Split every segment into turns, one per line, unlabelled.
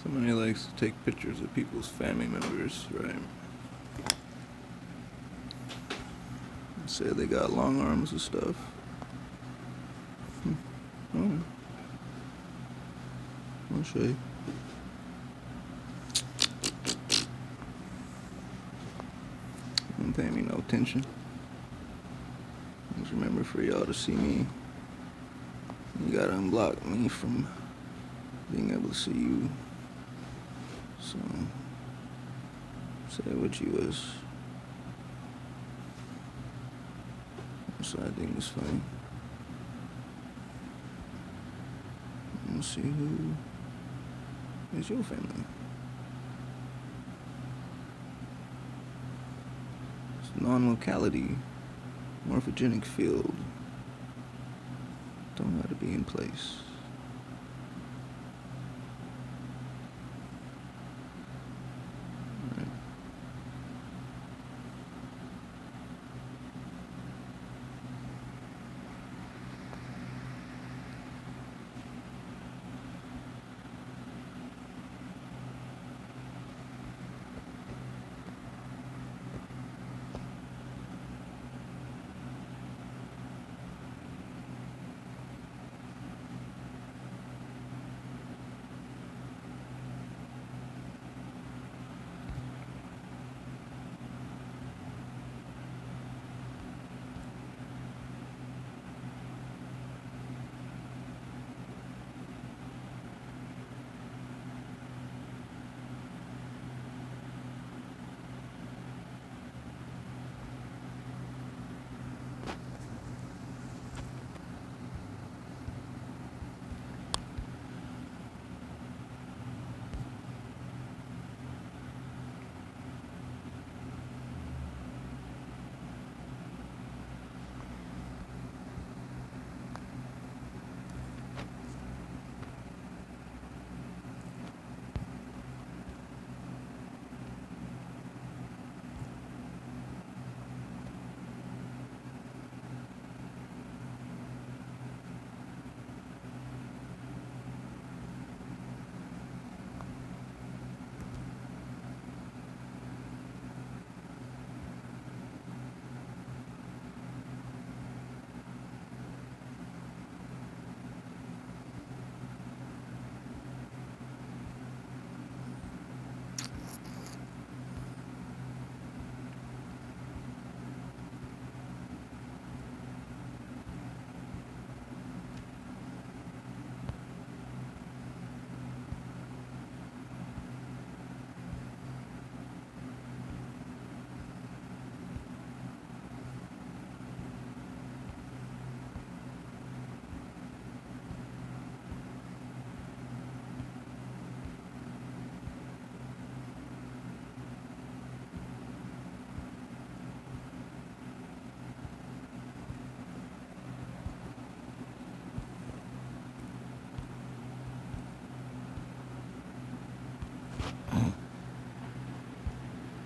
Somebody likes to take pictures of people's family members, right? Say they got long arms and stuff. Oh. I'll show you. Don't pay me no attention. Just remember, for y'all to see me, you gotta unblock me from being able to see you. So, say what you was. So I think it's funny. Let's see who is your family. It's non-locality, morphogenic field. Don't know how to be in place.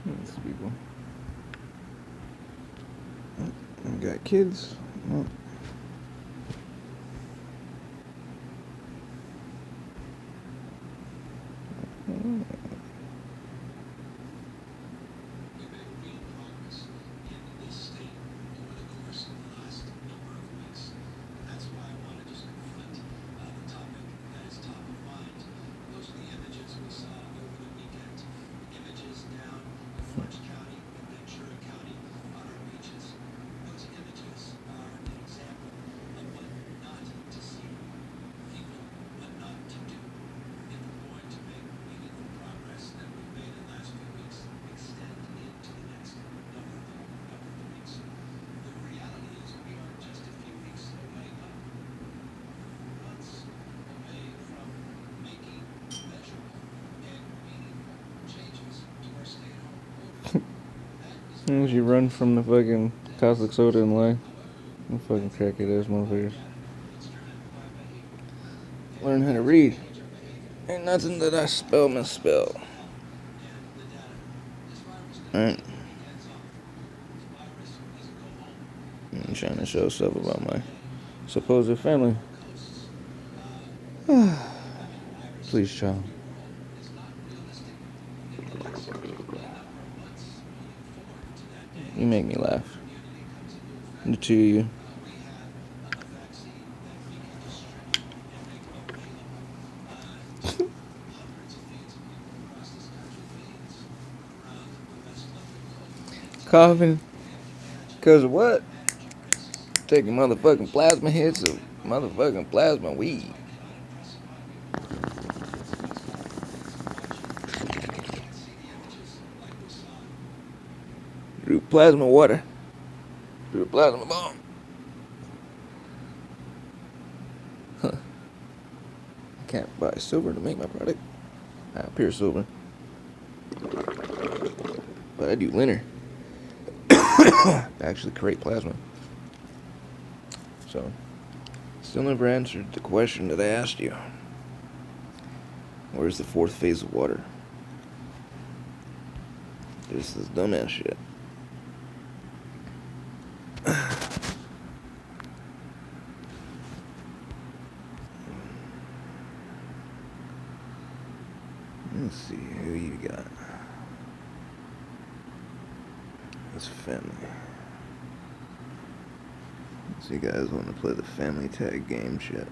These people. Got kids. Oh. As soon as you run from the fucking caustic soda in line, you fucking crackhead ass motherfuckers. Learn how to read. Ain't nothing that I spell misspell. Alright. I'm trying to show stuff about my supposed family. Please, child. You make me laugh. The two of you. Coughing. Cause of what? Taking motherfucking plasma hits of motherfucking plasma weed. Through plasma water. Through a plasma bomb. Huh. I can't buy silver to make my product. Pure silver. But I do liner. Actually create plasma. So, still never answered the question that I asked you. Where's the fourth phase of water? This is dumbass shit. Let's see who you got. This family. So you guys want to play the family tag game shit?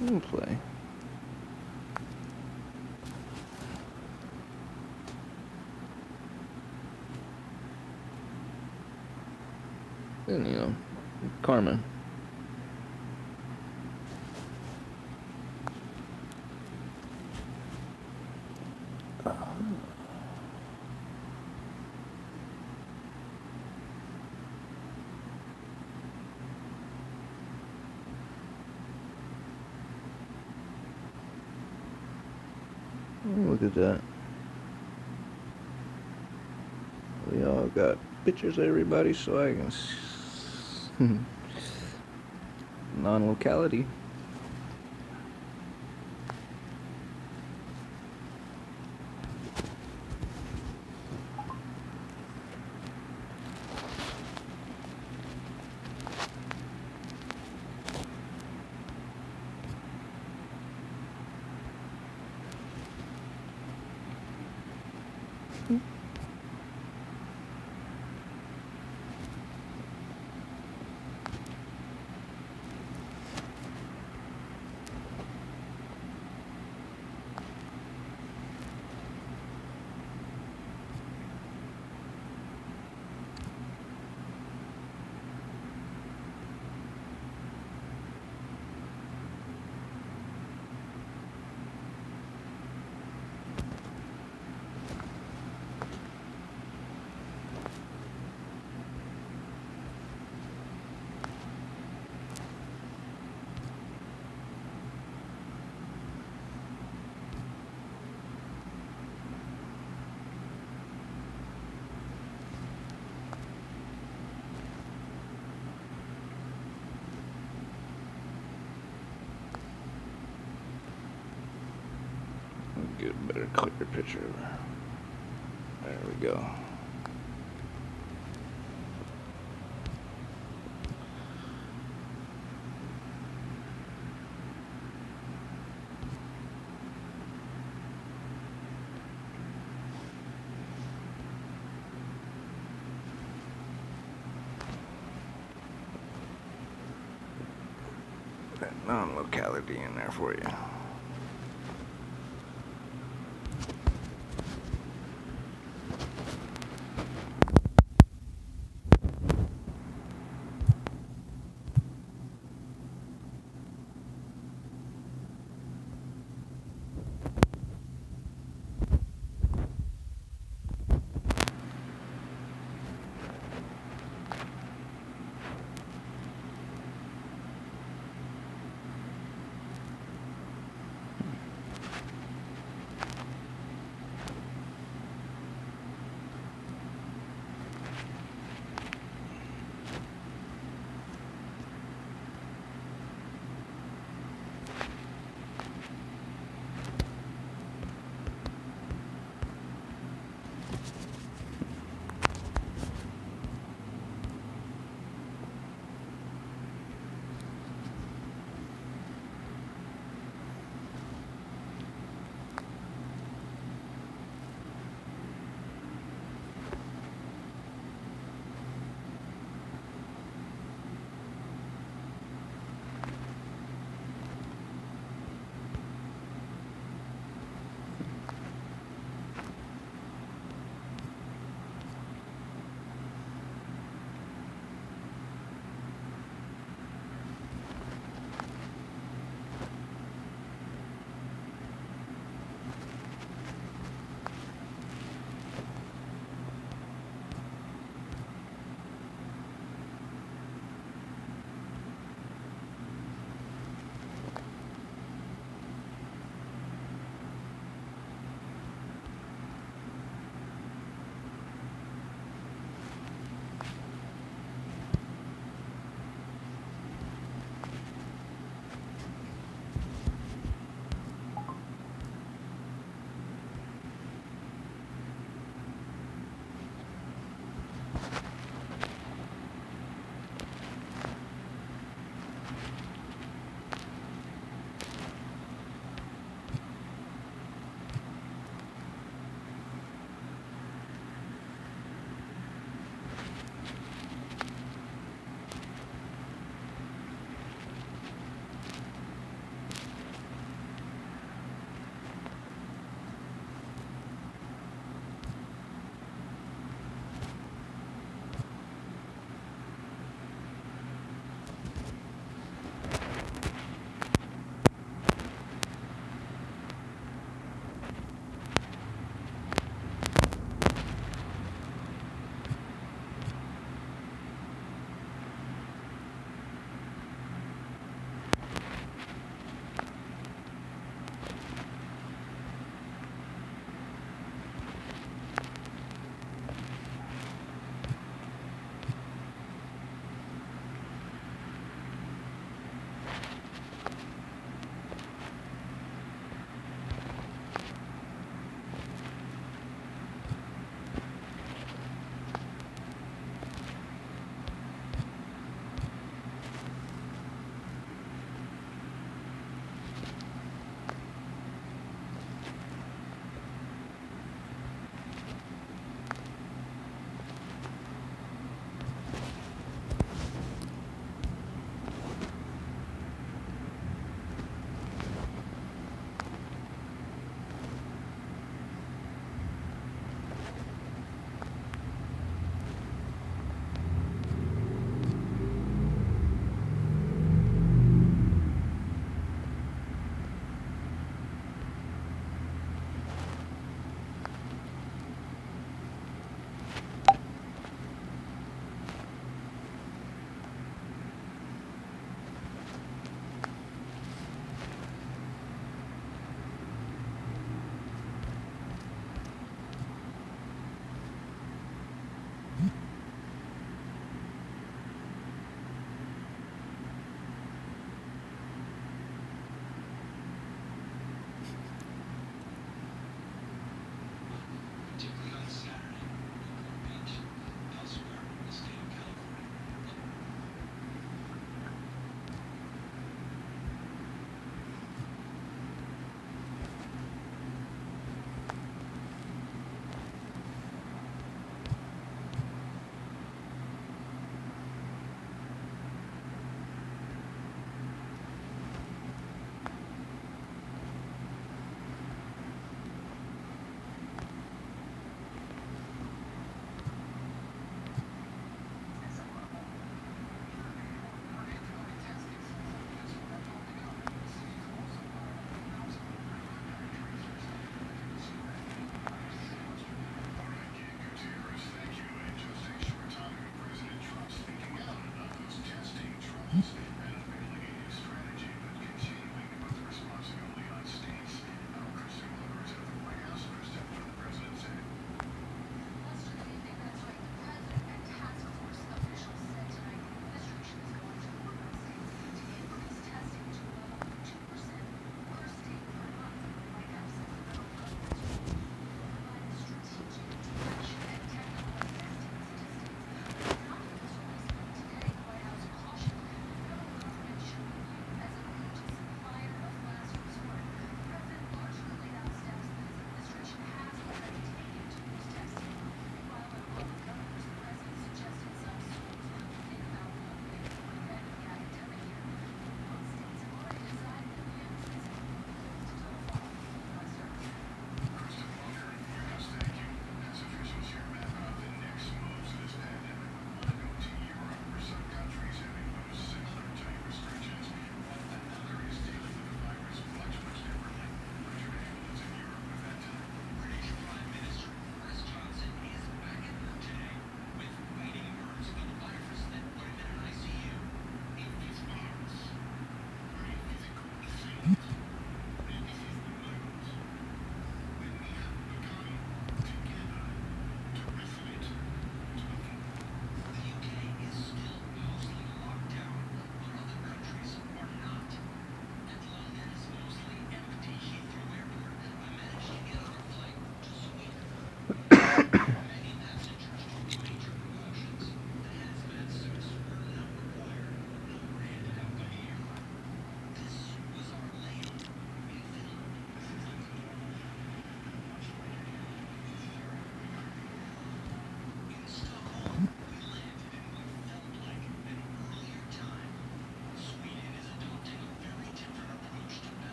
We'll play. Then, you know, karma. Look at that. We all got pictures of everybody so I can non-locality. Get a better, clearer picture. There we go. Put that non-locality in there for you.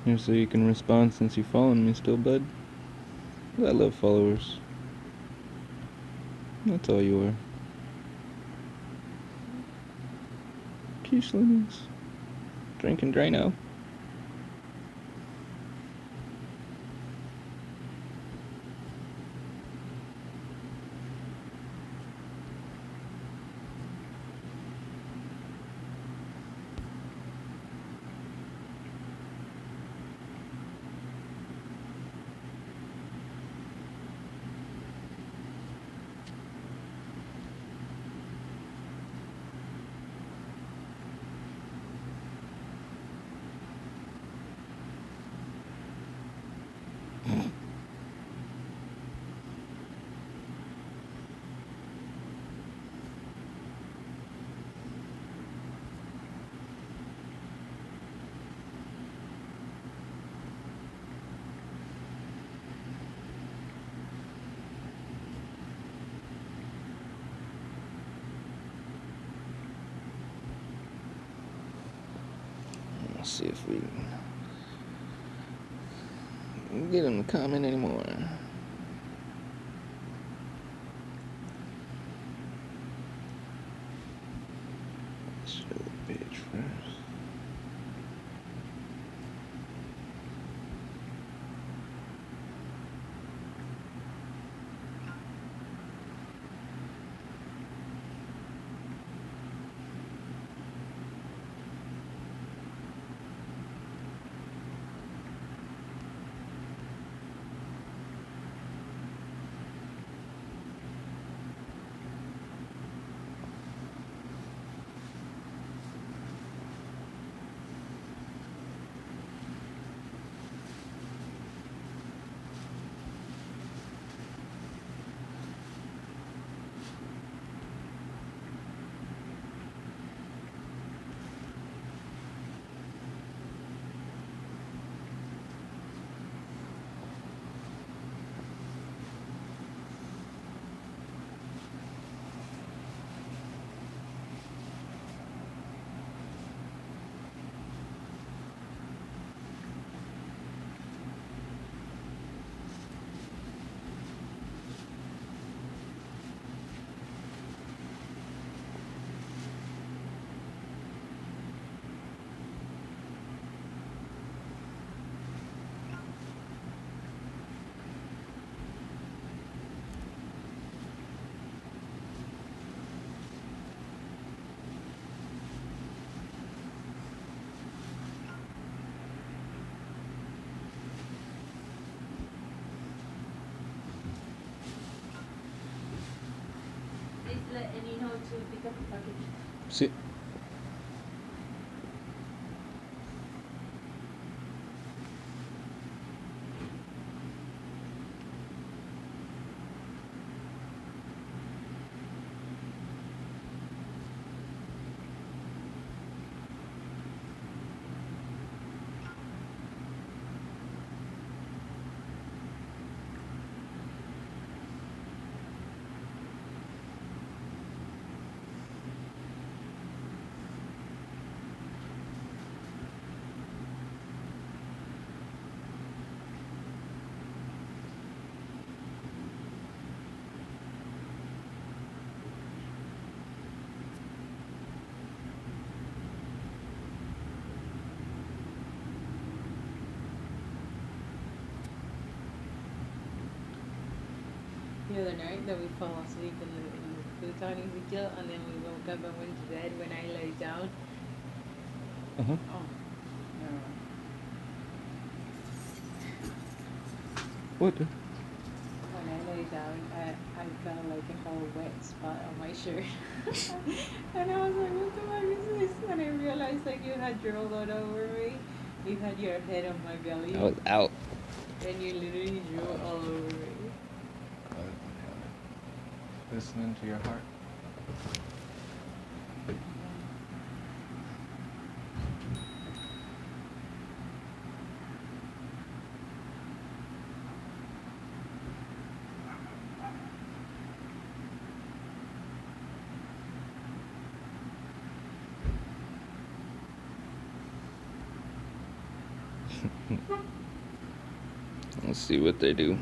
Here, so you can respond since you're following me still, bud. I love followers. That's all you are. Keshe lemmings. Drinking Drano. Let's see if we can get him to comment anymore. Show the page.
Trash.
Let Annie know to pick up the package.
Sí.
The other night that we fell asleep in the futon in the jail, and then we woke up and went to bed. When I lay down, oh no.
What?
When I lay down, I felt like a whole wet spot on my shirt. And I was like, what the fuck is this? And I realized like you had drooled all over me. You had your head on my belly.
I was out.
And you literally drooled all over me.
Listening to your heart.
Let's see what they do.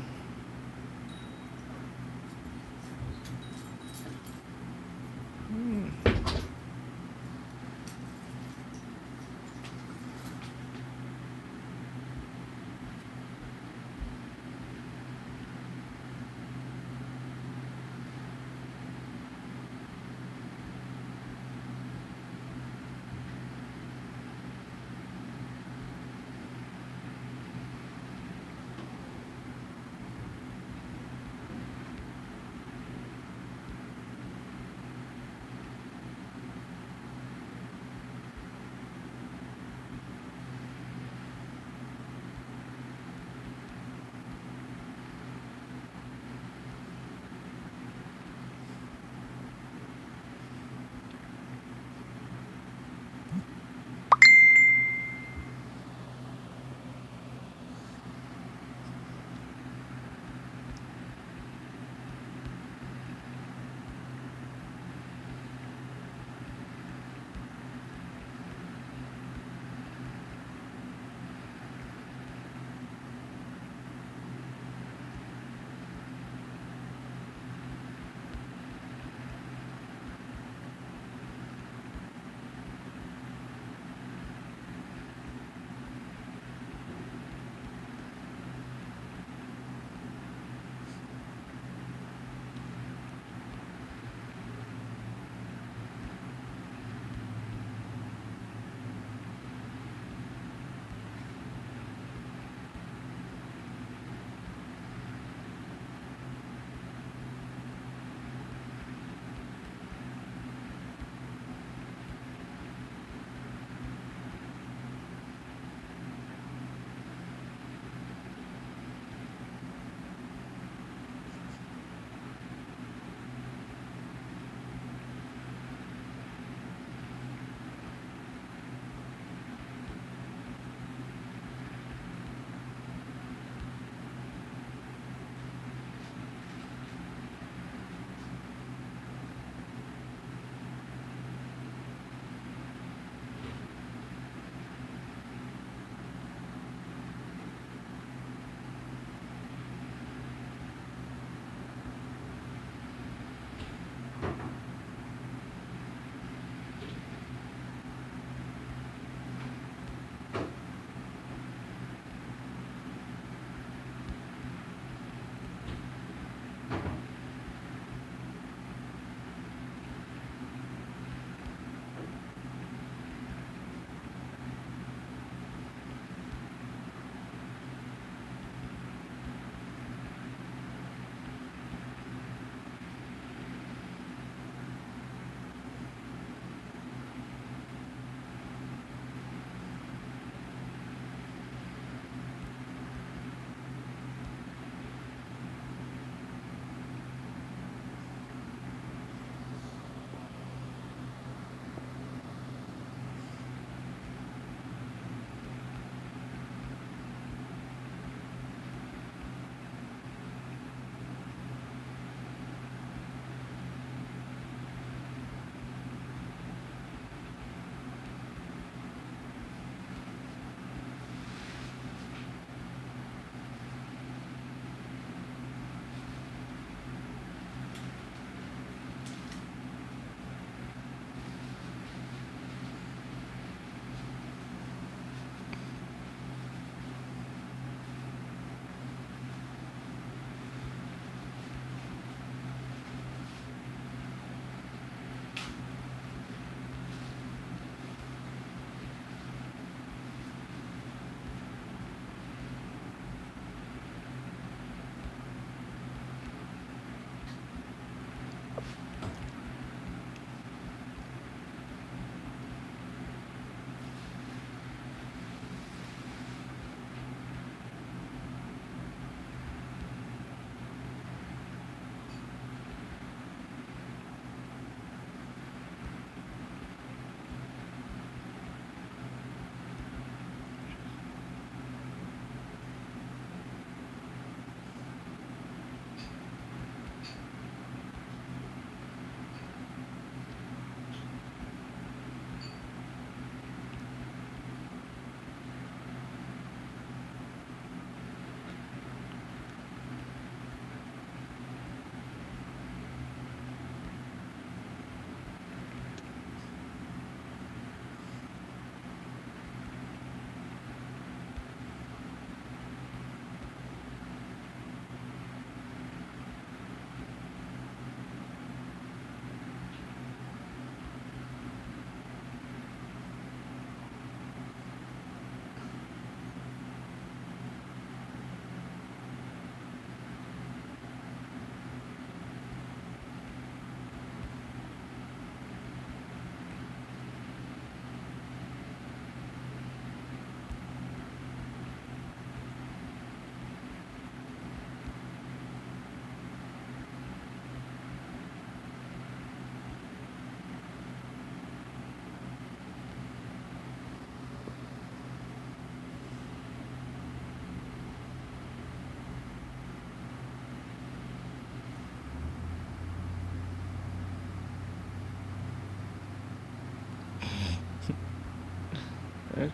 Right?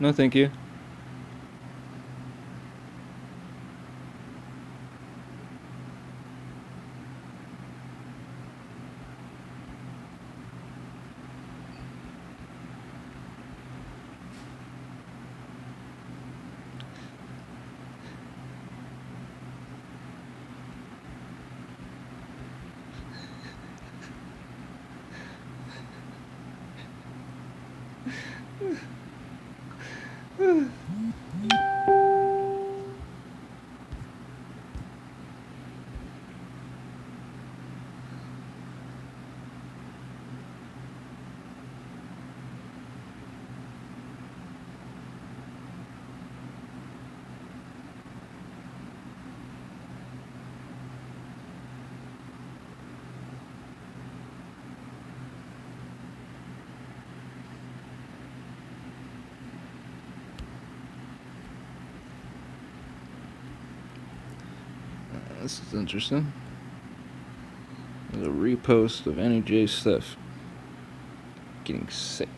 No, thank you. This is interesting. There's a repost of NJ stuff. Getting sick.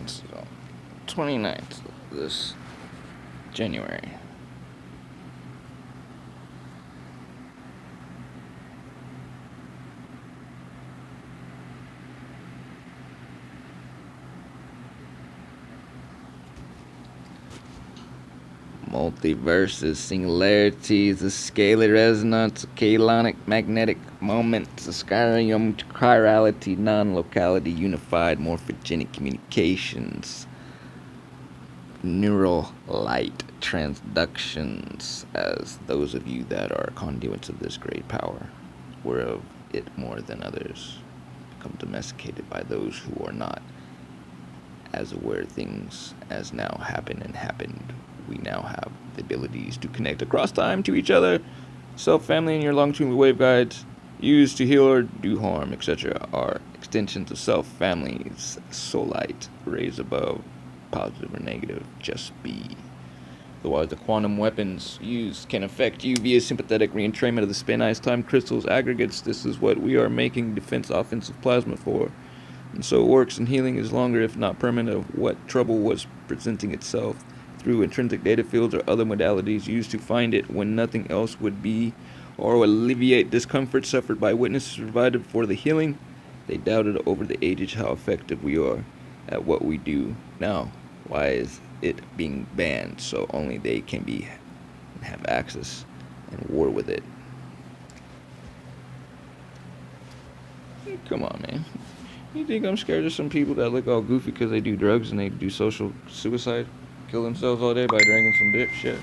It's 29th this January. Multiverses, singularities, the scalar resonance, kaylonic magnetic moments, the skyrium chirality, non-locality, unified morphogenic communications, neural light transductions, as those of you that are conduits of this great power, whereof it more than others, become domesticated by those who are not as aware things as now happen and happened. We now have the abilities to connect across time to each other. Self, family, and your longitudinal waveguides used to heal or do harm, etc., are extensions of self, families, soul light, rays above, positive or negative, just be. Otherwise, the quantum weapons used can affect you via sympathetic reentrainment of the spin-ice time crystals aggregates. This is what we are making defense offensive plasma for. And so it works, and healing is longer, if not permanent, of what trouble was presenting itself through intrinsic data fields or other modalities used to find it when nothing else would be, or alleviate discomfort suffered by witnesses provided for the healing. They doubted over the ages how effective we are at what we do. Now, why is it being banned? So only they can be have access and war with it. Come on, man. You think I'm scared of some people that look all goofy because they do drugs and they do social suicide? Kill themselves all day by drinking some dip shit?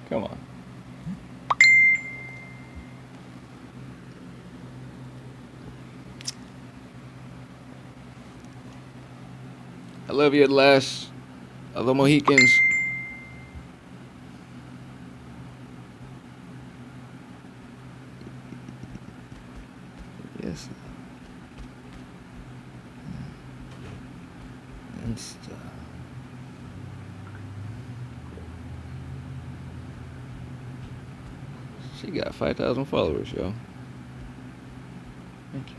Come on. I love you at last. I love Mohicans. Yes. Insta. She got 5,000 followers, yo. Thank you.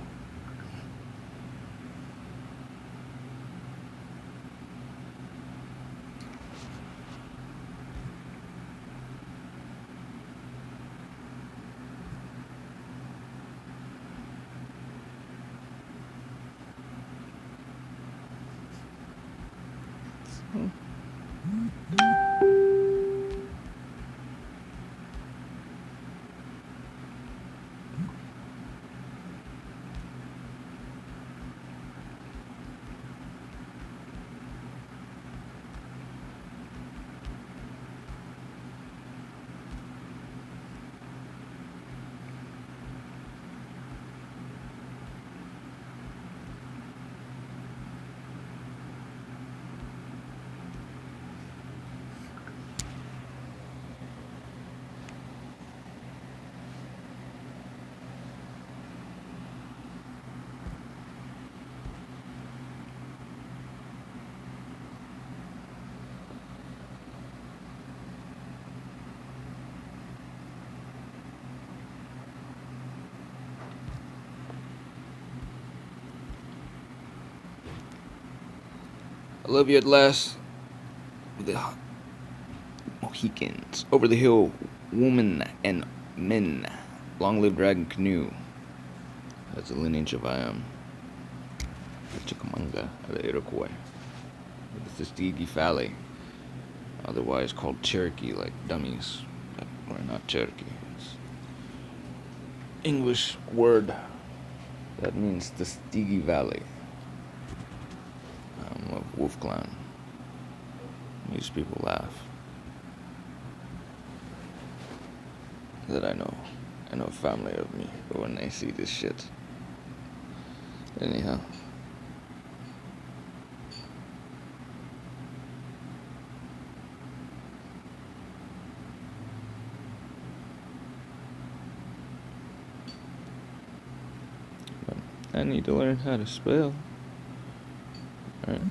I love you at last. The Mohicans. Over the hill, woman and men. Long live Dragon Canoe. That's a lineage of the Chickamauga of the Iroquois. It's the Tuskegee Valley, otherwise called Cherokee, like dummies, but we're not Cherokee. It's English word that means the Tuskegee Valley. Of Wolf Clan. These people laugh. That I know a family of me, but when they see this shit. Anyhow. But I need to learn how to spell. Alright.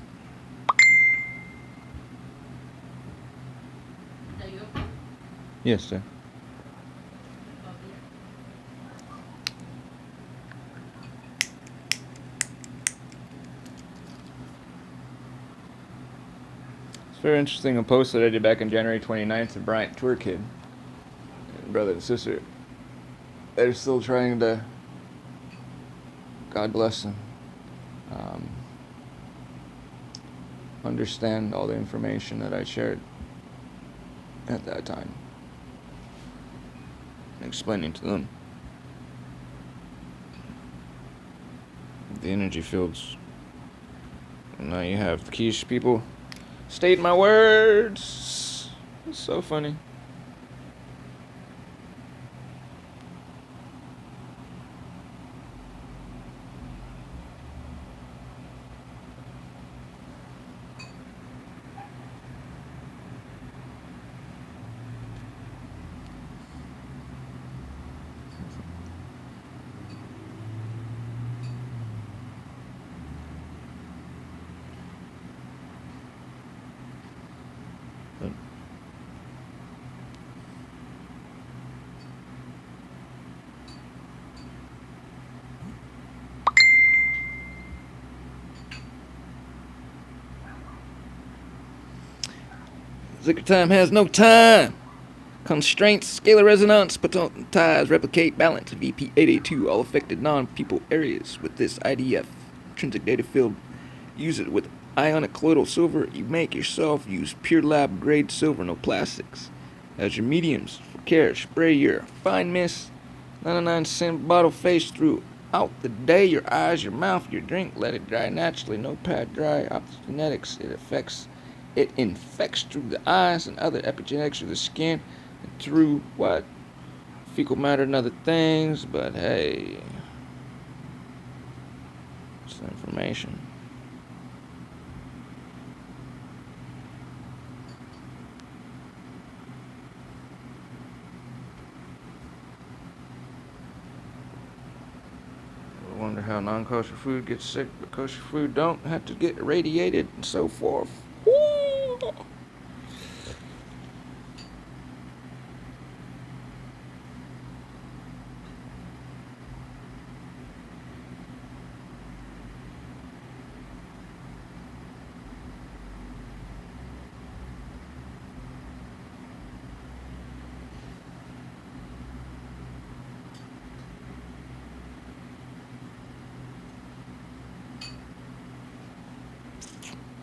Yes, sir. It's very interesting, a post that I did back on January 29th of Bryant Tour Kid, and brother and sister. They're still trying to, God bless them, understand all the information that I shared at that time, and explaining to them the energy fields. And now you have the Keshe people state my words. It's so funny. Zikr time has no time. Constraints, scalar resonance, potential ties, replicate, balance, VP882, all affected non-people areas with this IDF, intrinsic data field. Use it with ionic colloidal silver. You make yourself. Use pure lab grade silver, no plastics. As your mediums for care, spray your fine mist, 99-cent bottle face throughout the day. Your eyes, your mouth, your drink. Let it dry naturally. No pad dry. Optogenetics. It infects through the eyes and other epigenetics through the skin and through what? Fecal matter and other things. But hey, it's information. I wonder how non-kosher food gets sick, but kosher food don't have to get irradiated and so forth. Woo!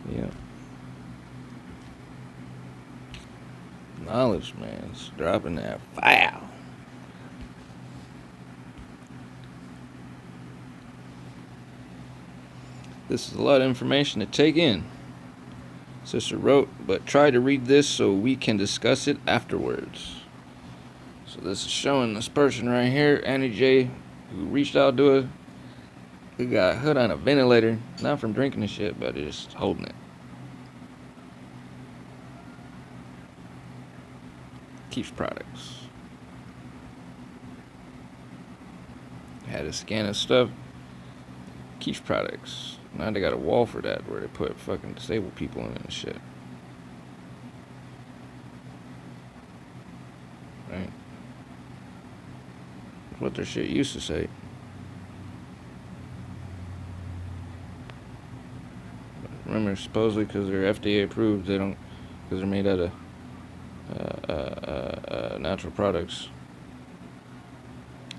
Yeah. Knowledge, man. It's dropping that fire. This is a lot of information to take in. Sister wrote, but try to read this so we can discuss it afterwards. So this is showing this person right here, Annie J, who reached out to her. Who got hood on a ventilator, not from drinking the shit, but just holding it. Keshe products. Had a scan of stuff. Keshe products. Now they got a wall for that where they put fucking disabled people in and shit. Right? That's what their shit used to say. Remember, supposedly because they're FDA approved, they don't, because they're made out of natural products.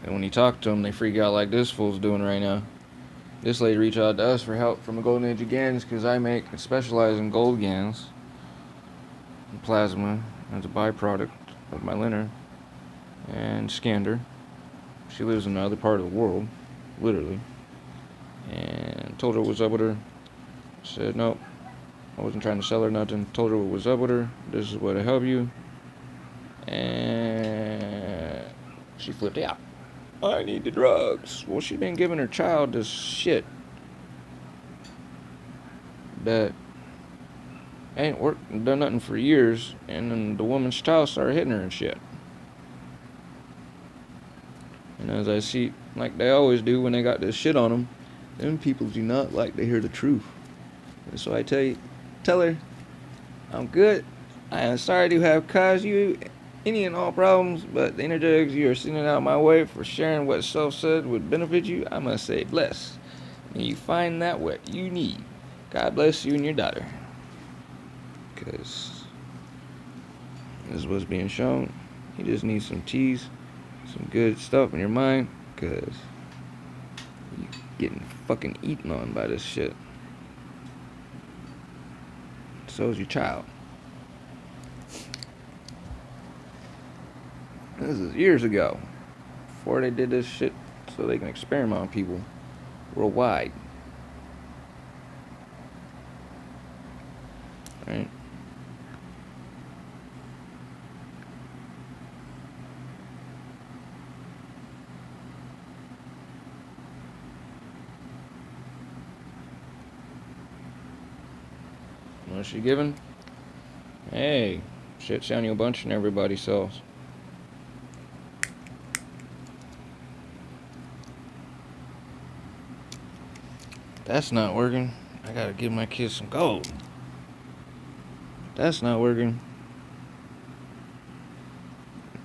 And when you talk to them, they freak out like this fool's doing right now. This lady reached out to us for help from the golden age of GANs because I make and specialize in gold GANs and plasma as a byproduct of my liner, and scanned her. She lives in another part of the world, literally, and told her what was up with her. Said nope, I wasn't trying to sell her nothing. Told her what was up with her. This is what to help you, and she flipped out. I need the drugs. Well, she's been giving her child this shit that ain't worked and done nothing for years, and then the woman's child started hitting her and shit. And as I see, like they always do when they got this shit on them people do not like to hear the truth. And so I tell her, I'm good. I am sorry to have caused you any and all problems, but the energetics you are sending out my way for sharing what self said would benefit you, I must say bless. And you find that what you need. God bless you and your daughter. Because this is what's being shown. You just need some teas, some good stuff in your mind, because you're getting fucking eaten on by this shit. So is your child. This is years ago, before they did this shit so they can experiment on people worldwide. Right? What's she giving? Hey, shit's down you a bunch and everybody sells. That's not working. I gotta give my kids some gold. That's not working.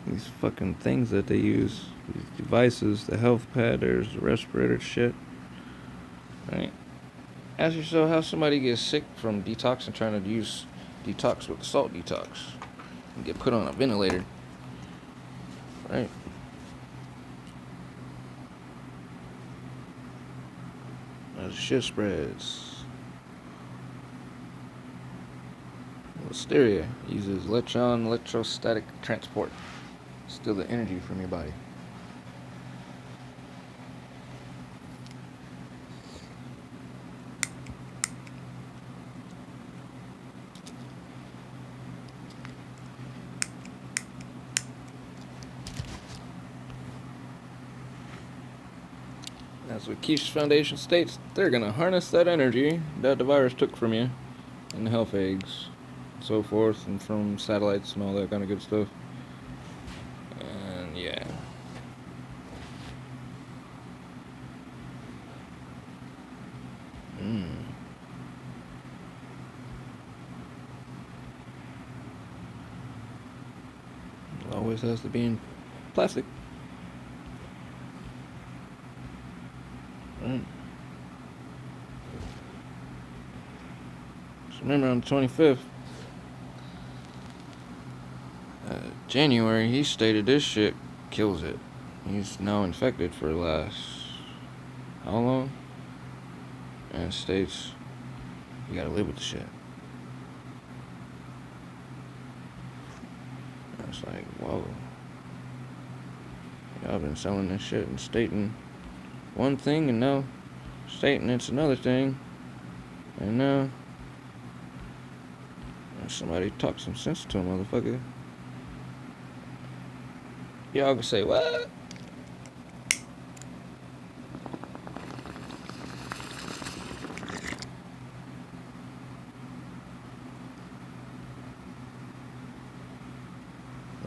These fucking things that they use, these devices, the health pad, there's the respirator shit. Right? Ask yourself how somebody gets sick from detox and trying to use detox with salt detox and get put on a ventilator. Right? As shit spreads. Listeria uses electrostatic transport. Steal the energy from your body. As what Keshe's Foundation states, they're gonna harness that energy that the virus took from you in the health eggs, so forth, and from satellites and all that kind of good stuff. And yeah. It always has to be in plastic. Right. So remember on the 25th January, he stated this shit kills it. He's now infected for the last how long? And states you gotta live with the shit. I was like, whoa. Y'all been selling this shit and stating one thing and now stating it's another thing. And now somebody talk some sense to a motherfucker. Y'all can say what?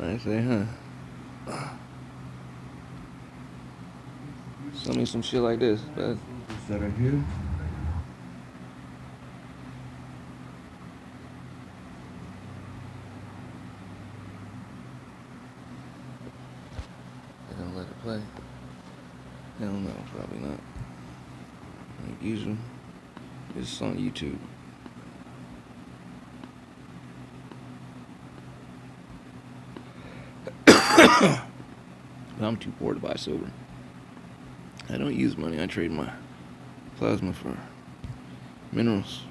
I say, huh? Send me some shit like this, but
That are here.
they don't let it play. Hell no, probably not. Like usual, it's on YouTube. But I'm too poor to buy silver. I don't use money. I trade my plasma for minerals.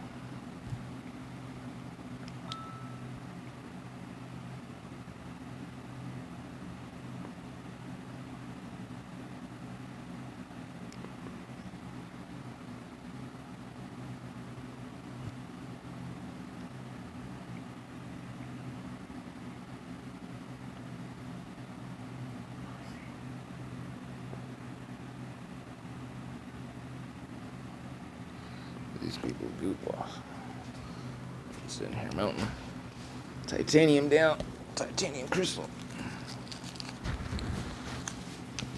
These people goop off. Sitting here melting titanium down, titanium crystal,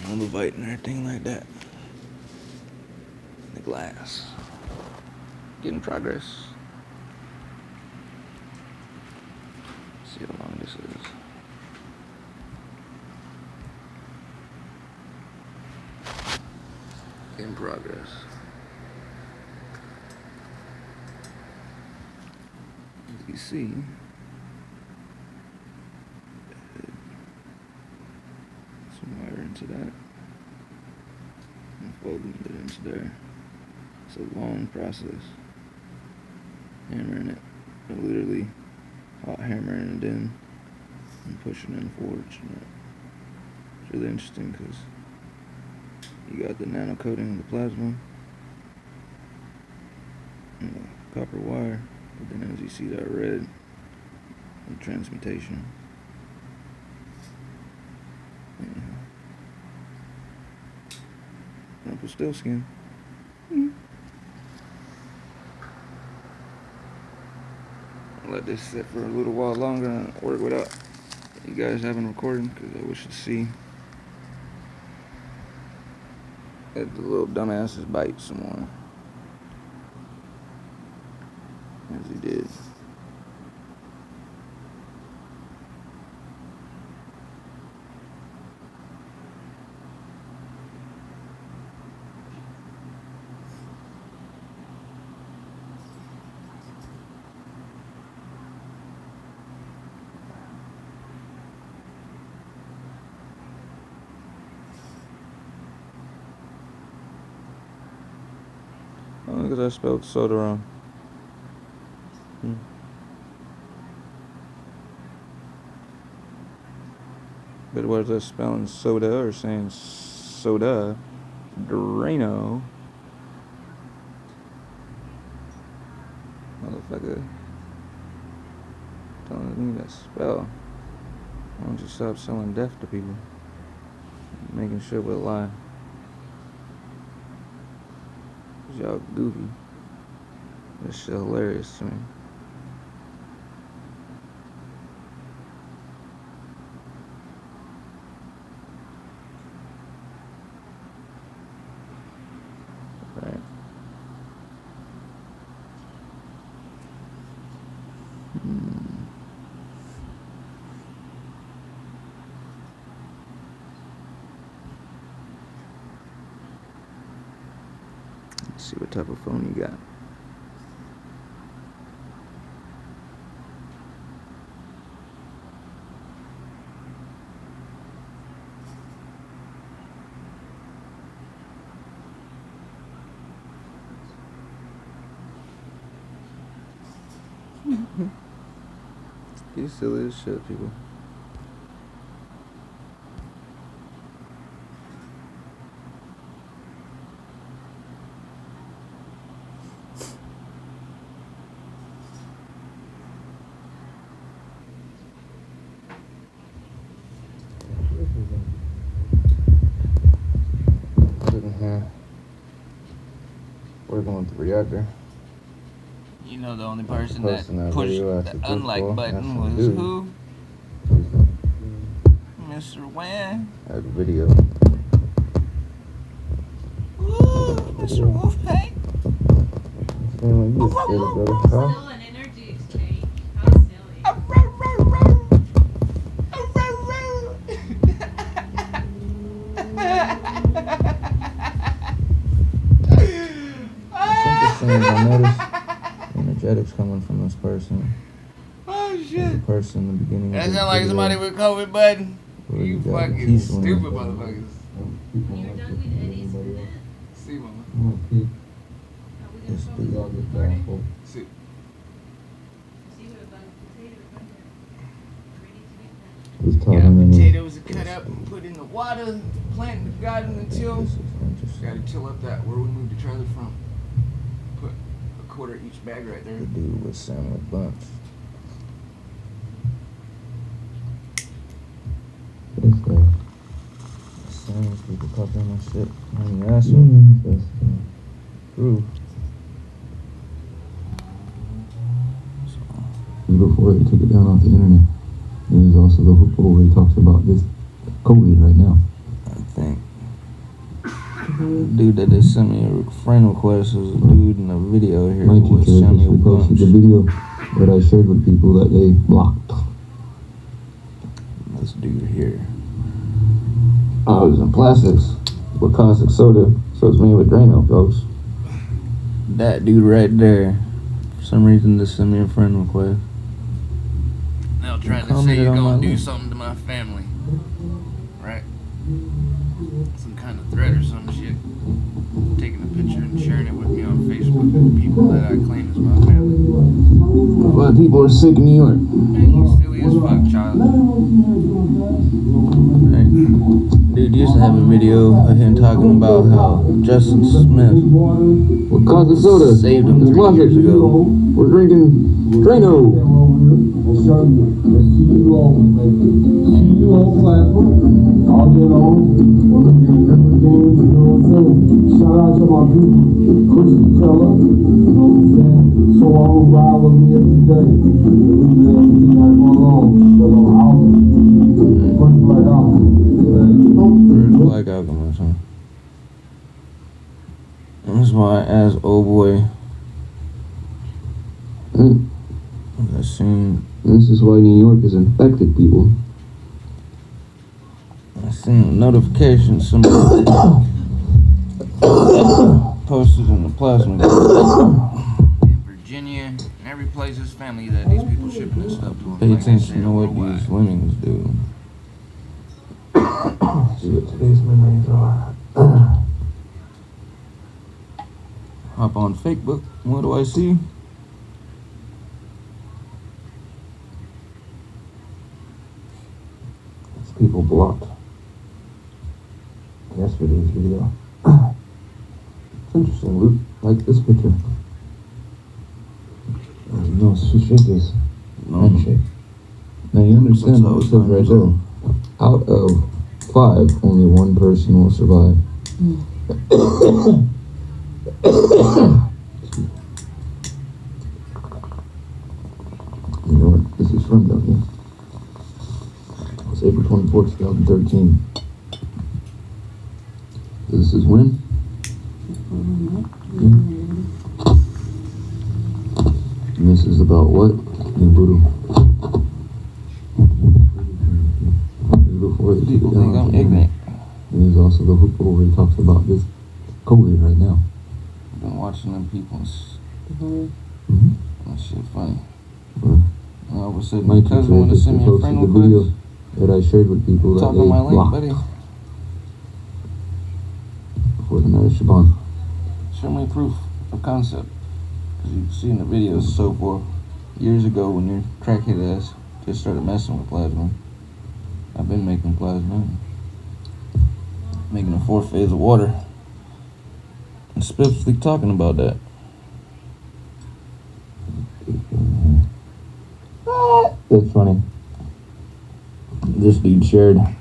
malachite and everything like that. The glass. Getting progress. Let's see how long this is. In progress. As you see, some wire into that and folding it into there. It's a long process. Hammering it, literally hot hammering it in and pushing it in the forge. It's really interesting because you got the nano coating of the plasma and the copper wire, but then as you see that red, the transmutation. Anyhow, still skin. Let this sit for a little while longer and work without you guys having recording, because I wish to see if the little dumbasses bite some more, as he did. Because I spelled soda wrong. But was I spelling soda or saying soda? Drano. Motherfucker. Telling me to spell. Why don't you stop selling death to people? Making shit with a lie. Y'all goofy. This shit hilarious to me. Right. Let's see what type of phone you got. You silly as shit, people. Working with the reactor.
You know, the only person that
Posting that
pushed
video
the
after
unlike
football.
button
That's
was
dude.
who? Mr. Wan.
That video.
Ooh, Mr. Wolfpack.
You just scared of brother, huh?
Still an energy exchange. How silly.
I noticed energetics coming from this person.
Oh
The
shit.
person in the beginning.
That
of the
sound like
video.
somebody with COVID button.
You fucking stupid motherfuckers.
You're done with Eddie's minute?
See, mama.
Are we gonna focus on the recording?
See.
See what about potato right there? Ready to get that.
It's
Yeah,
talking
potatoes are cut up and put in the water, plant in the garden until. Gotta till up that where we moved the trailer from. Put a quarter each bag right there.
The dude was Samuel Bunch.
What's that?
Sounds people copy on my shit. On the ass one.
Interesting.
Proof.
Before they took it down off the internet. There's also the hook where he talks about this koolaid right now.
I think. Dude that just sent me a friend request was a dude in a video here
My
with
teacher
Samuel
just posted
Bunch.
the video that I shared with people that they blocked.
This dude here.
Oh, it's in plastics with caustic soda, so it's made with Drano, folks.
That dude right there. For some reason, just sent me a friend request.
Now trying to say
Commented
you're
on
gonna
my
do
link.
something to my family. Right? Some kind of threat or some shit. Taking a picture and sharing it with me on Facebook and people that I claim as my family.
A lot of people are sick in New York.
You silly as fuck, child.
Right. Dude used to have a video of him talking about how Justin Smith
With caustic soda.
saved him
It's
3
plastic.
years ago.
We're drinking Drano.
All day long, we're gonna get different things, you know what I'm saying? Shout out to my people, Christian Teller, you know what I'm saying? So all ride with me every day. We got going on, so I'm out. First black out.
First black alchemist, huh? That's why I asked old boy. I seen
This is why New York is infected, people.
I seen a notification somebody posted in the plasma group.
In Virginia and every place is family that these people shipping this stuff to.
Pay attention to what these lemmings do.
See what today's memories are.
Hop on Facebook. What do I see?
It's people blocked. Yesterday's video. It's interesting, Luke. Like this picture. No, shake this. Handshake. Now you understand what it says right there. Out of 5, only 1 person will survive. You know what this is from, don't you? It's April 24th, 2013. This is when? And this is about what? In voodoo. Before the
People think I'm ignorant.
And there's also the hook where he talks about this koolaid right now.
I've been watching them people.
Mm-hmm.
That shit funny.
Well,
And all of a sudden,
my
my
teacher
cousin wanted to
just
send me a
posted
friend
the video
request.
that I shared with people that
Talk
they
on my link,
blocked
buddy.
before the night of Shaban.
Show me proof of concept. Because you've seen the videos and so forth. Years ago when your crackhead ass just started messing with plasma. I've been making plasma. Making a 4th phase of water. And specifically talking about that.
That's funny. This dude shared a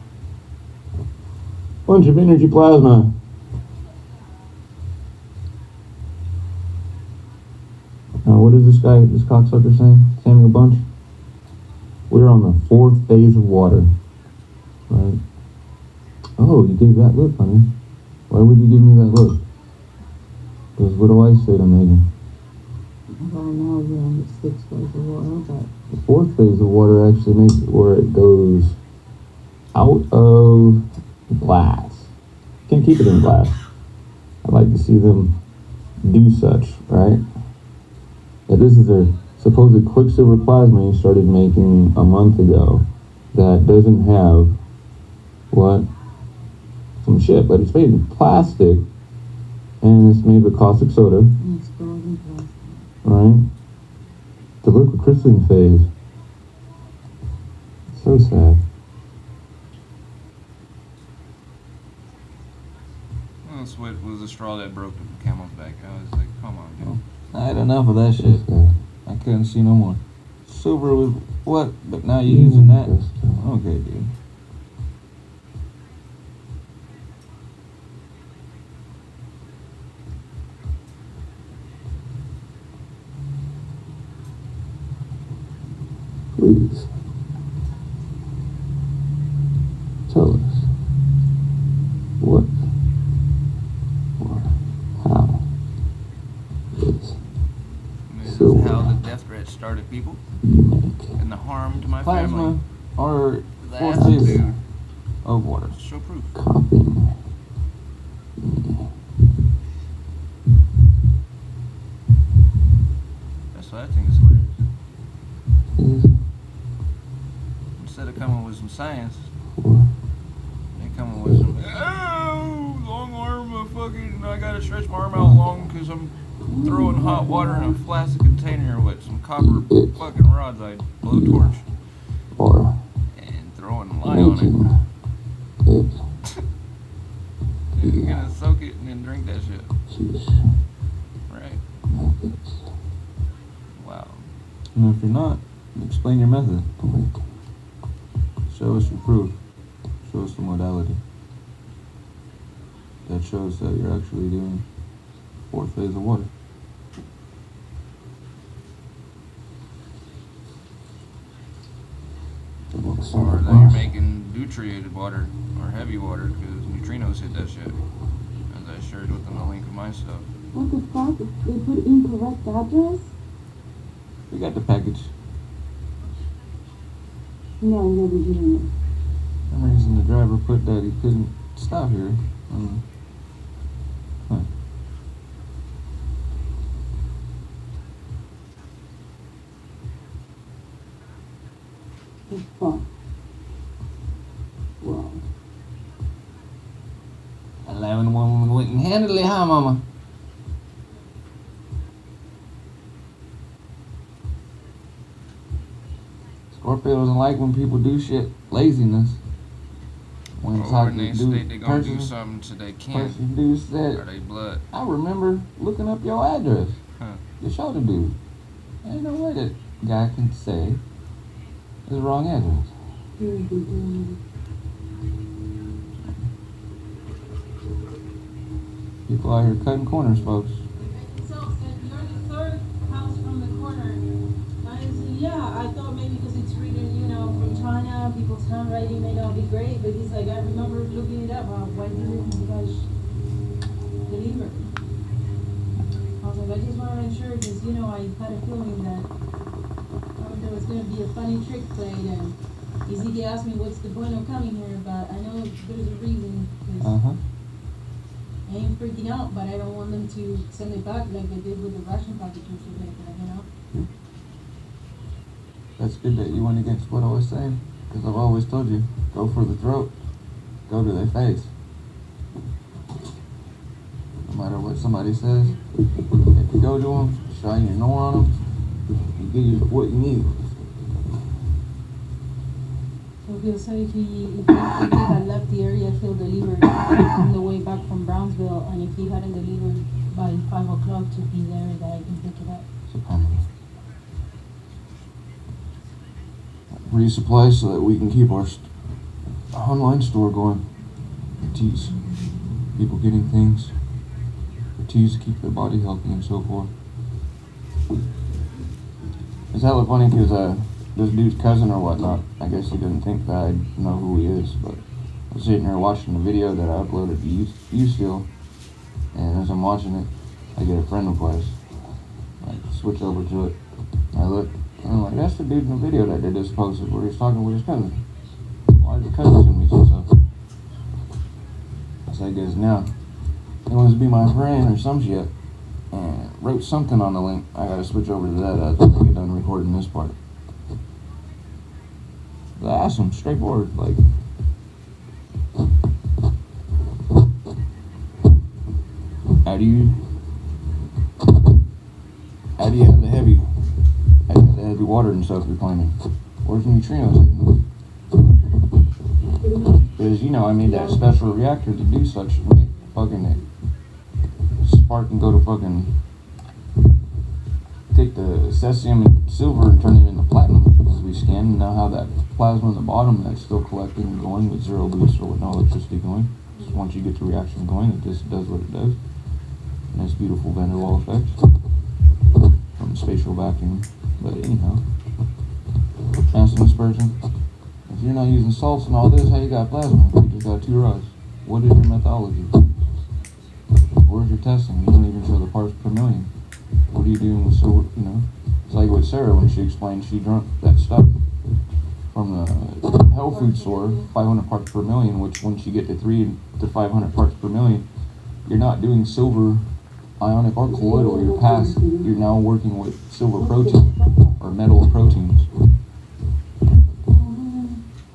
bunch of energy plasma. Now, what is this cocksucker saying? Samuel Bunch? We're on the 4th phase of water. Right? Oh, you gave that look, honey. Why would you give me that look? Because what do I say to Megan?
Right now we're on the 6th phase of water, but
The 4th phase of water actually makes it where it goes out of glass. Can't keep it in glass. I'd like to see them do such, right? But this is a supposed quicksilver plasma you started making a month ago that doesn't have what? Some shit, but it's made in plastic, and it's made with caustic soda,
And it's frozen plastic.
right? The liquid crystalline phase. So sad.
That's what was the straw that broke the camel's back. I was like, come on, dude.
I had enough of that
So
shit.
sad.
I couldn't see no more. Silver was what? But now you're using that? Okay, dude.
Please. Tell us. What or how is
This
So,
is how the death threat started, people,
unique?
and the harm to my
Plasma
family.
or
The
4
acid,
phases
dude.
of water.
Show proof.
Copying me.
That's what I think is hilarious.
Is
Instead of coming with some science,
for
they coming with some, oh, long arm, I gotta stretch my arm out long because I'm throwing hot water in a plastic container with some copper fucking rods I blowtorch
or
and throwing lye on
making
it.
it
You're gonna soak it and then drink that shit.
juice
Right.
methods
Wow.
And if you're not, explain your method.
awaken.
Show us your proof. Show us the modality. That shows that you're actually doing 4th phase of water.
The books
Or
are
that you're making deuterated water or heavy water because neutrinos hit that shit. As I shared with them the link of my stuff.
What the fuck? They put incorrect address?
We got the package.
No, no, we didn't.
For some reason the driver put that he couldn't stop here. Huh.
The fuck? Wow.
11 woman went handedly, huh, mama? Scorpio doesn't like when people do shit. Laziness. When it's
Or
hard
when they
to do
state they're gonna do
person,
something so they can't.
person do
Or
said,
they blood.
I remember looking up your address.
Huh.
The shoulder dude. Ain't no way that guy can say it's the wrong address.
Here we go.
People out here cutting corners, folks.
So, you're the third house from the corner. I said, yeah, I thought maybe because it's written, from China, people's handwriting may not be great, but he's like, I remember looking it up. Why didn't you guys deliver? I was like, I just want to make sure because, I had a feeling that there was going to be a funny trick played, and Ezekiel asked me what's the point of coming here, but I know there's a reason. 'Cause I ain't freaking out, but I don't want them to send it back like they did with the Russian packages or something,
That's good that you went against what I was saying. Because I've always told you, go for the throat. Go to their face. No matter what somebody says, if you go to them, shine your door on them, you get you what you need.
So he'll say if he had left the area, he'll deliver on the way back from Brownsville, and if he hadn't delivered by 5 o'clock to be there, that I can pick it up.
Resupply so that we can keep our online store going. Teas. People getting things. Teas to keep their body healthy and so forth. It's hella funny because this dude's cousin or whatnot, I guess he didn't think that I'd know who he is, but I was sitting here watching the video that I uploaded to YouSteel, and as I'm watching it, I get a friend request. I switch over to it. I look, and I'm like, that's the dude in the video that did this post where he's talking with his cousin. Why did the cousin send me some stuff? So I guess now, he wants to be my friend or some shit, and wrote something on the link. I gotta switch over to that after I get done recording this part. I asked him straightforward, like,
how do you have the heavy water and stuff you're claiming? Where's the neutrinos hitting? Because, you know, I made that special reactor to do such, to make fucking it spark and go to fucking take the cesium and silver and turn it into platinum as we scan, and now have that plasma in the bottom that's still collecting and going with zero boost or with no electricity going. Just once you get the reaction going, it just does what it does. Nice beautiful van der Waal effect from spatial vacuum. But anyhow, answer this person. If you're not using salts and all this, how you got plasma? You just got 2 rods. What is your methodology? Where's your testing? You don't even show the parts per million. What are you doing with silver, you know? It's like with Sarah when she explained she drank that stuff from the health food store, 500 parts per million, which once you get to 3 to 500 parts per million, you're not doing silver ionic or colloidal, you're now working with silver protein or metal proteins.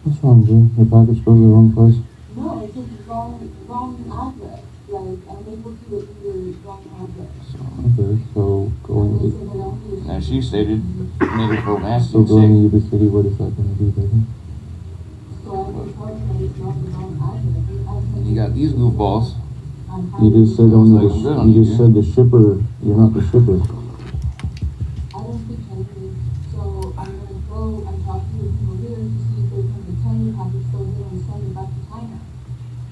What's wrong, Jim? Your package goes to the wrong place?
No, it's just wrong address. Like, I'm able to get your wrong address.
Okay, so going to...
As she stated, made her feel nasty
So
and
going to
sick.
Yuba City, what is that going to do, baby?
So I can tell you that it's not the wrong address.
You got these goofballs.
You just said only
Looks like good on
you
you,
just
dude.
said the shipper. You're not the shipper.
I don't speak Chinese, so I'm going to go and talk to the people here to see if they can pretend the package goes here and send it back to China.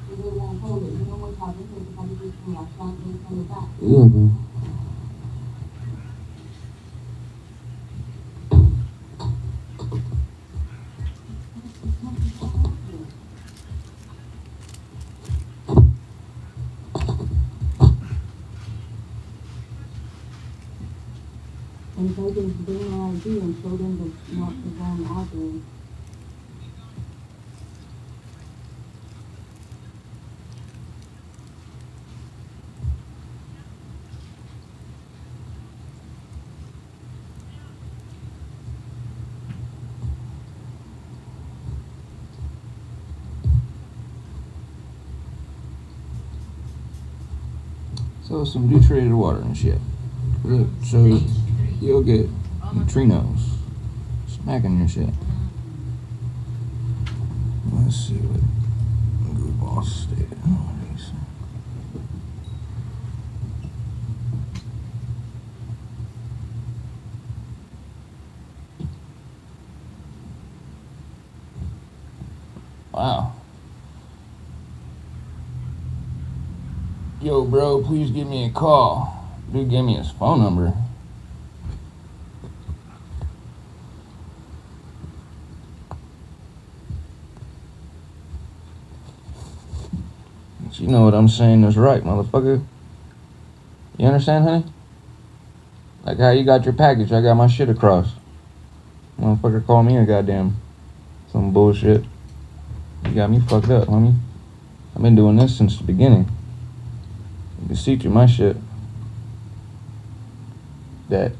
Because they won't hold it. You know what's happening? Because the package is from Russia and they send it back.
Yeah, bro.
And so I can bring my ID and show them that it's not the wrong address.
So some deuterated water and shit. Look, so you'll get neutrinos smacking your shit. Let's see what goofball stated. Wow. Yo, bro, please give me a call. Dude gave me his phone number. But you know what I'm saying is right, motherfucker. You understand, honey? Like how you got your package, I got my shit across. Motherfucker call me a goddamn some bullshit. You got me fucked up, homie. I've been doing this since the beginning. You can see through my shit that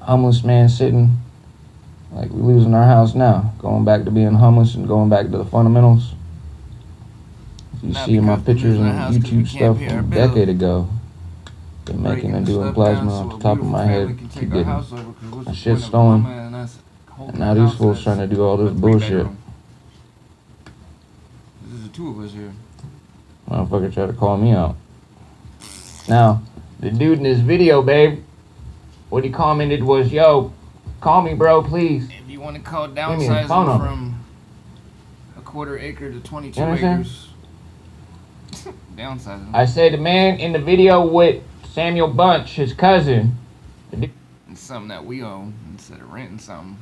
homeless man sitting, like we losing our house now, going back to being homeless and going back to the fundamentals. If you see my pictures and YouTube stuff from a decade ago, been making and doing plasma off the top of my head, keep getting my shit stolen, and now these fools trying to do all this bullshit. There's the 2 of us here.
Motherfucker tried to call me out. Now, the dude in this video, babe, what he commented was, yo, call me, bro, please.
If you want to call
me his phone
downsizing
number.
from a 1/4 acre to 22
You understand?
acres. Downsizing.
I said the man in the video with Samuel Bunch, his cousin.
It's something that we own instead of renting something.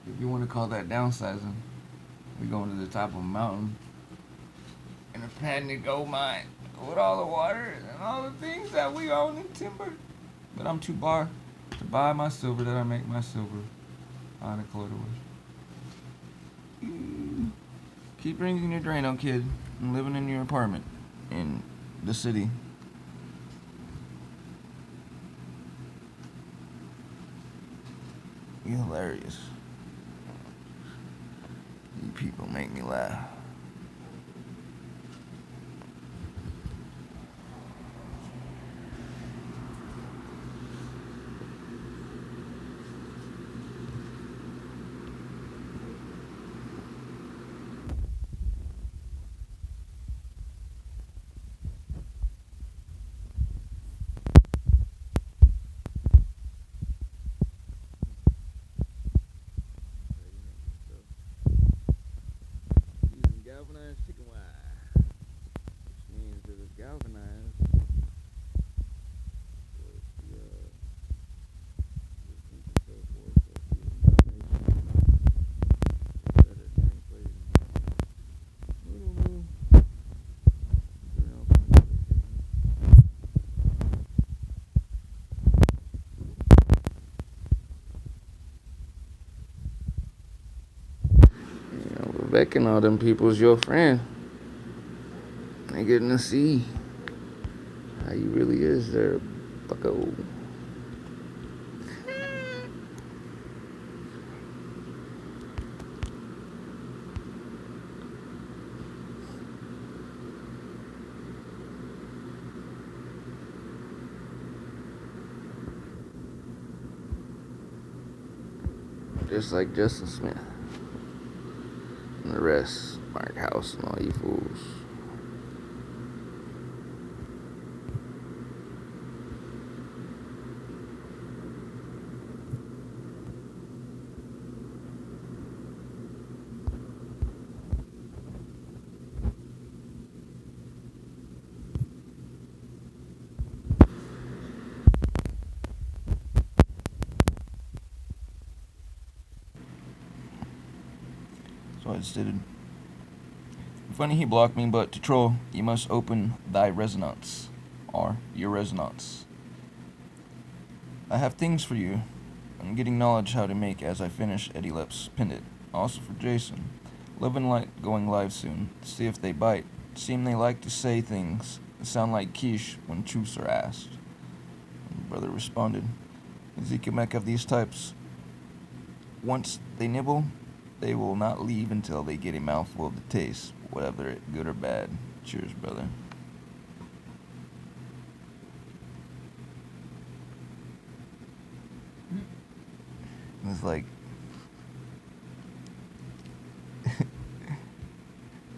If you want to call that downsizing, we going to the top of a mountain in a patented gold mine with all the water and all the things that we own in timber. But I'm too bar to buy my silver that I make my silver on a colloidal. Keep drinking your Drano, kid, and living in your apartment in the city. You're hilarious. You people make me laugh.
respecting all them people's your friend. They getting to see how you really is there, bucko. Just like Justin Smith and the rest, Mark House and all you fools.
So I stated, funny he blocked me, but to troll, you must open thy resonance, or your resonance. I have things for you. I'm getting knowledge how to make as I finish Eddie Lep's pendant. Also for Jason. Love and Light going live soon. See if they bite. Seem they like to say things that sound like Keshe when truths are asked. And brother responded, Ezekiel Mac of these types. Once they nibble, they will not leave until they get a mouthful of the taste, whether it good or bad. Cheers, brother. It's like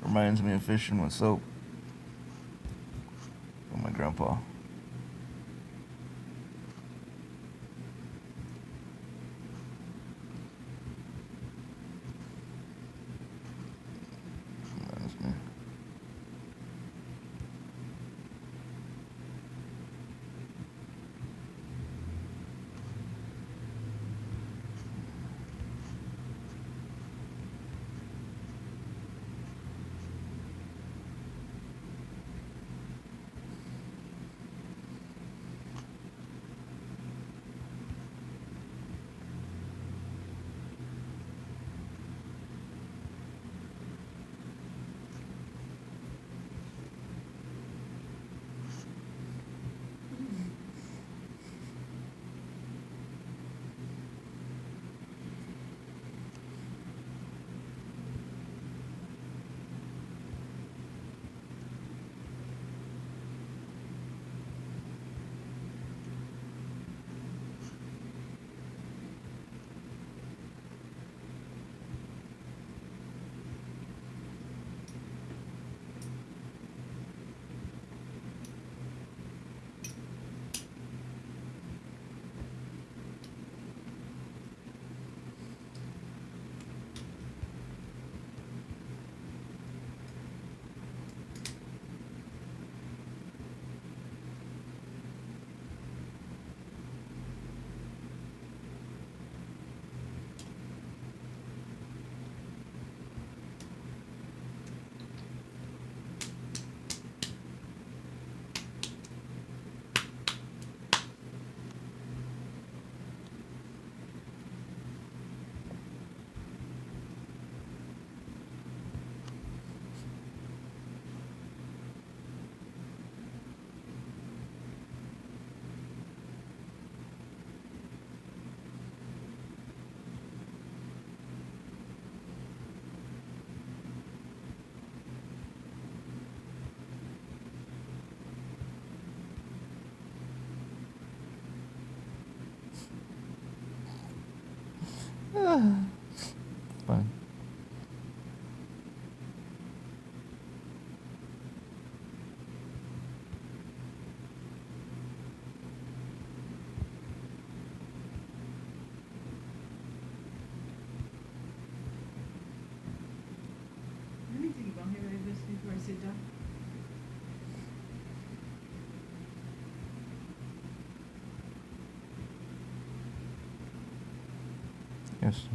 reminds me of fishing with soap from my grandpa. Reminds me. Fine.
Let me think about this before I sit down.
Yes.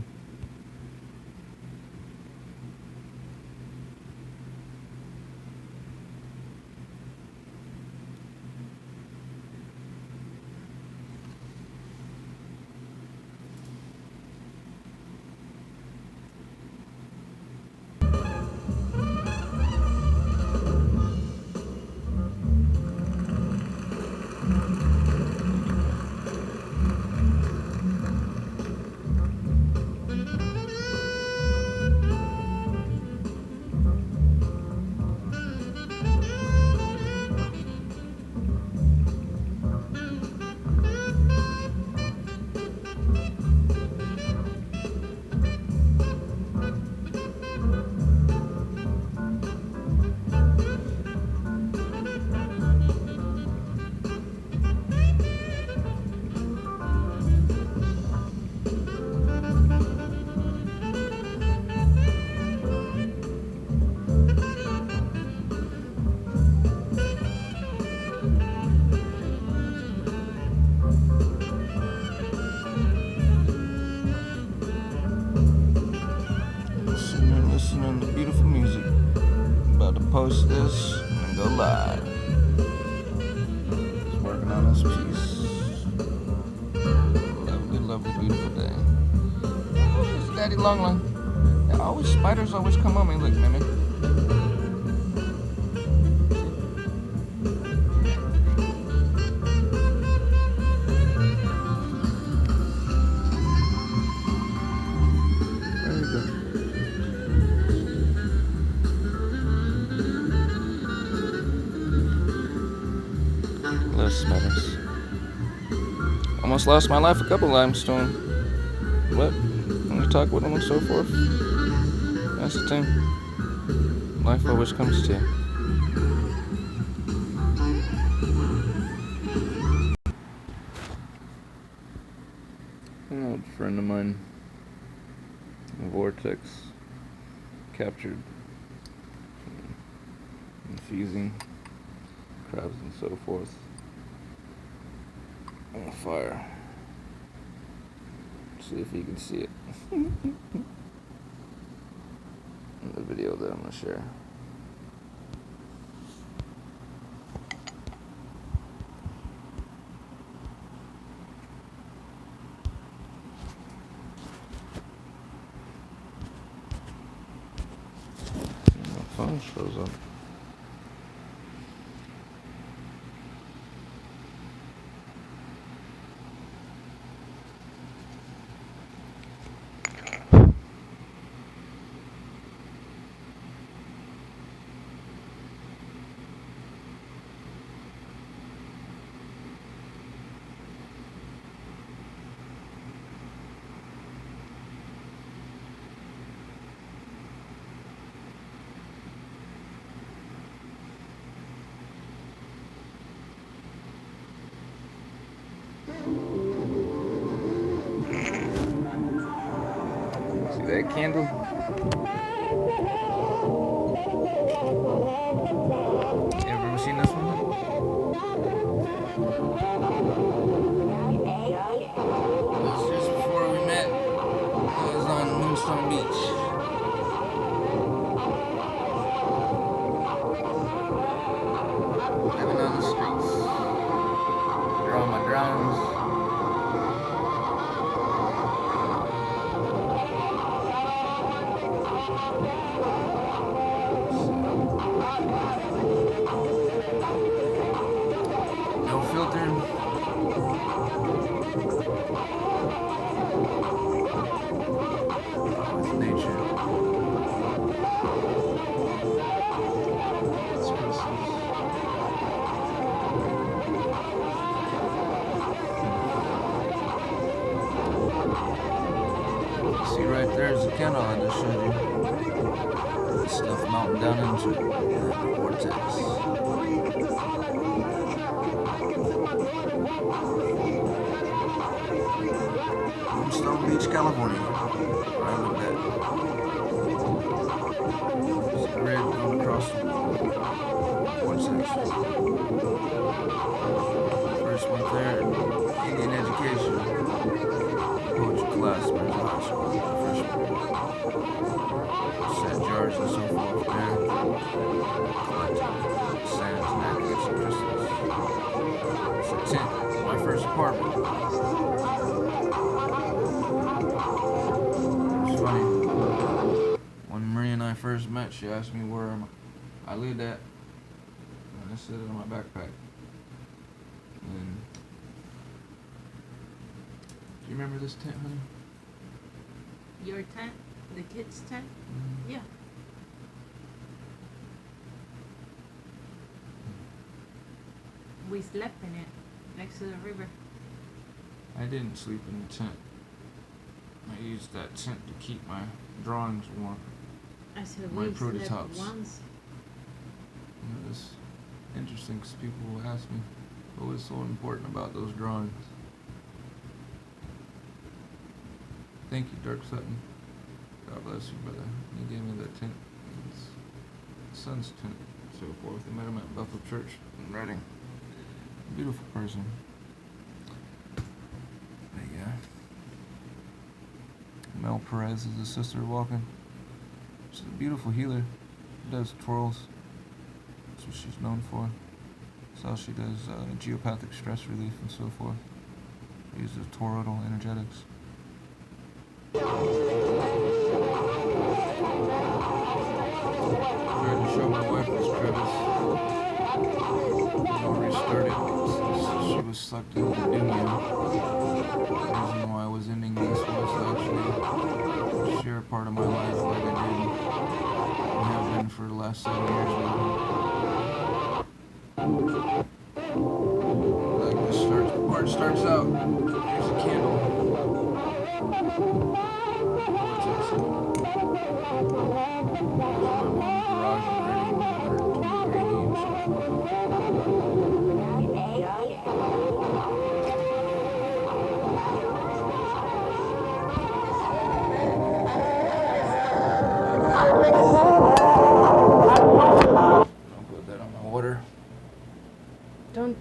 listening to beautiful music. About to post this and go live. Just working on this piece. Lovely, lovely, beautiful day. Oh, it's Daddy Long Long. Yeah, spiders always come on me. Look, Mimi. Spiders. Almost lost my life a couple times to him. But when you talk with him and so forth, that's the thing. Life always comes to you. An old friend of mine, Vortex, captured infusing crabs and so forth on a fire. See if you can see it in the video that I'm going to share. My phone shows up. See that candle? Ever seen this one? This is just before we met. I was on Moonstone Beach. Living on the streets. Drawing my drawings. No filter. With nature. It's crystals. See right there is the candle I just showed you. Stuff melting down into the vortex. Moonstone Beach, California. Right with that. It's red going across the vortex. First one there, Indian education. Poetry class, but it's high school. Freshman. Set jars and so forth there. Collecting sands and aggregates and crystals. It's a tent. My first apartment. It's funny. When Marie and I first met, she asked me where I lived at. And I said it in my backpack. And do you remember this tent, honey?
Your tent? The kids' tent?
Mm-hmm.
Yeah. We slept in it, next to the river.
I didn't sleep in the tent. I used that tent to keep my drawings warm.
I said
My
we slept
prototypes.
once.
You know, it's interesting because people will ask me, what was so important about those drawings? Thank you, Dirk Sutton. God bless you, brother. He gave me that tent. It's son's tent, and so forth. I met him at Bethel Church in Reading. Beautiful person. But yeah. Mel Perez is his sister walking. She's a beautiful healer. She does twirls. That's what she's known for. That's how she does geopathic stress relief and so forth. She uses toroidal energetics. Tried to show my wife this crevice. I'll restart it since she was sucked into the India. The reason why I was ending this was to actually share a part of my life like I did and have been for the last 7 years now. Like this part starts out. Here's a candle. I'll put that on my water.
Don't.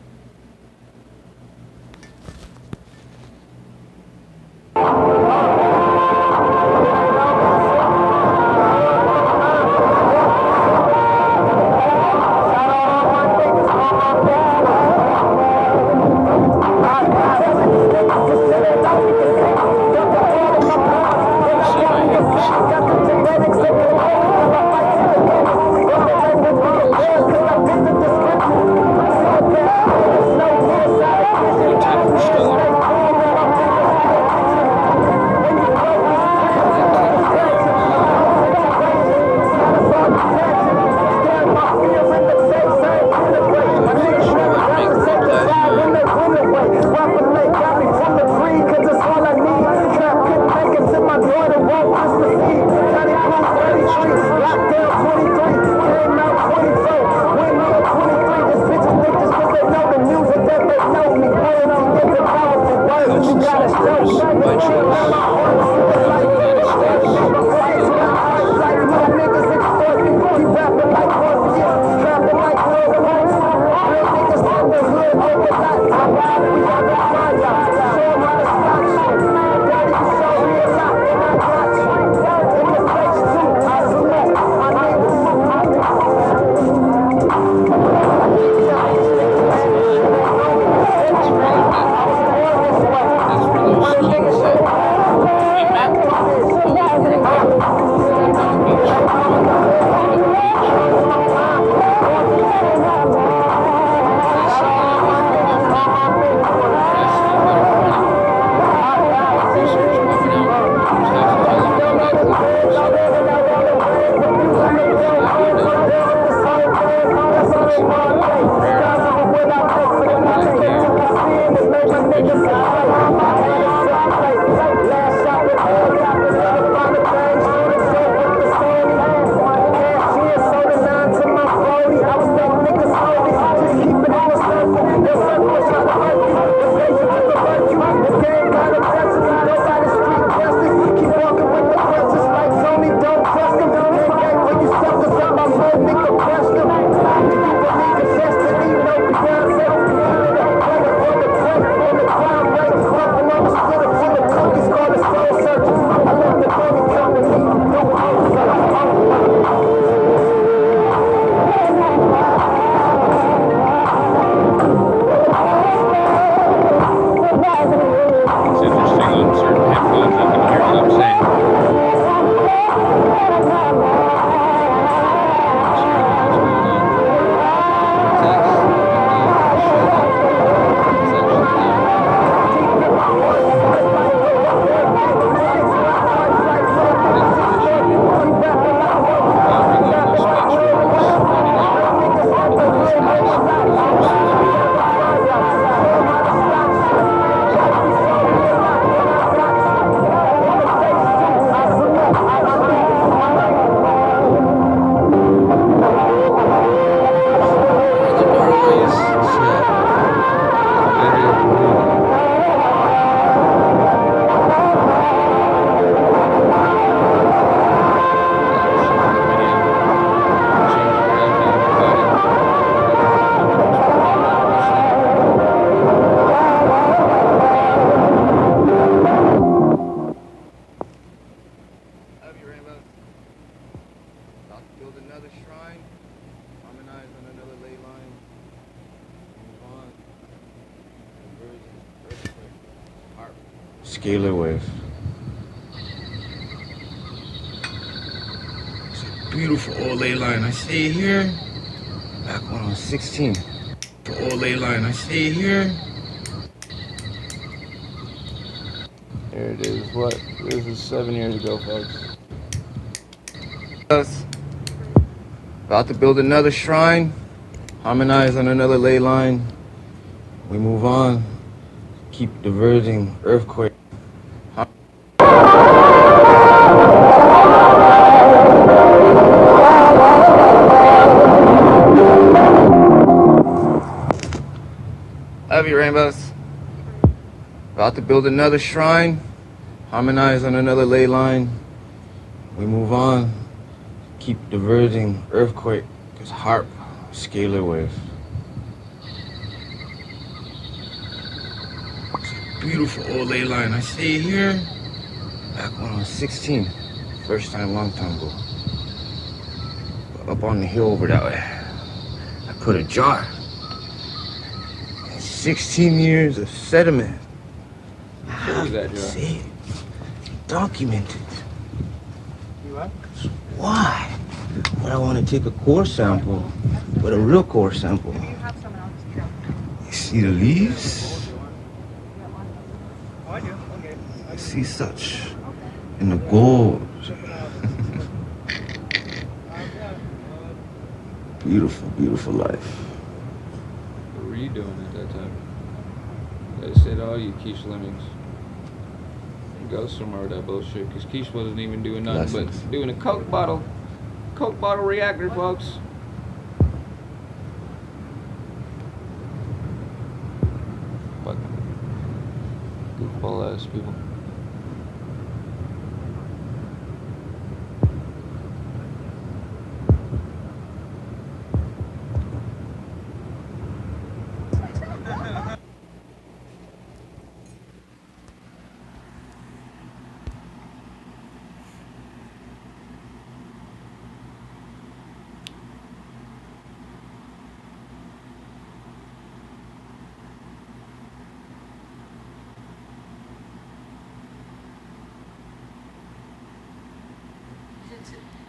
About to build another shrine, harmonize on another ley line, move on. Conversion, earthquake, harp, scalar wave. It's a beautiful old ley line. I stayed here back when I was 16. The old ley line. I stayed here. There it is. What? This is 7 years ago, folks. About to build another shrine, harmonize on another ley line. We move on. Keep diverging. Earthquake. Love you, rainbows. About to build another shrine, harmonize on another ley line. We move on. Keep diverging. Earthquake. It's harp. Scalar wave. It's a beautiful old ley line. I stayed here back when I was 16. First time, long time ago. Up on the hill over that way. I put a jar. 16 years of sediment.
Show me that jar.
See it. Documented.
You what?
Why? When I want to take a core sample, but a real core sample. You see the leaves?
Oh, I do. Okay.
I see such in the gold. Beautiful, beautiful life.
What were you doing at that time? They said, oh, you Keshe lemmings. Go somewhere with that bullshit, because Keshe wasn't even doing nothing but doing a Coke bottle reactor, folks. Fucking goofball ass people.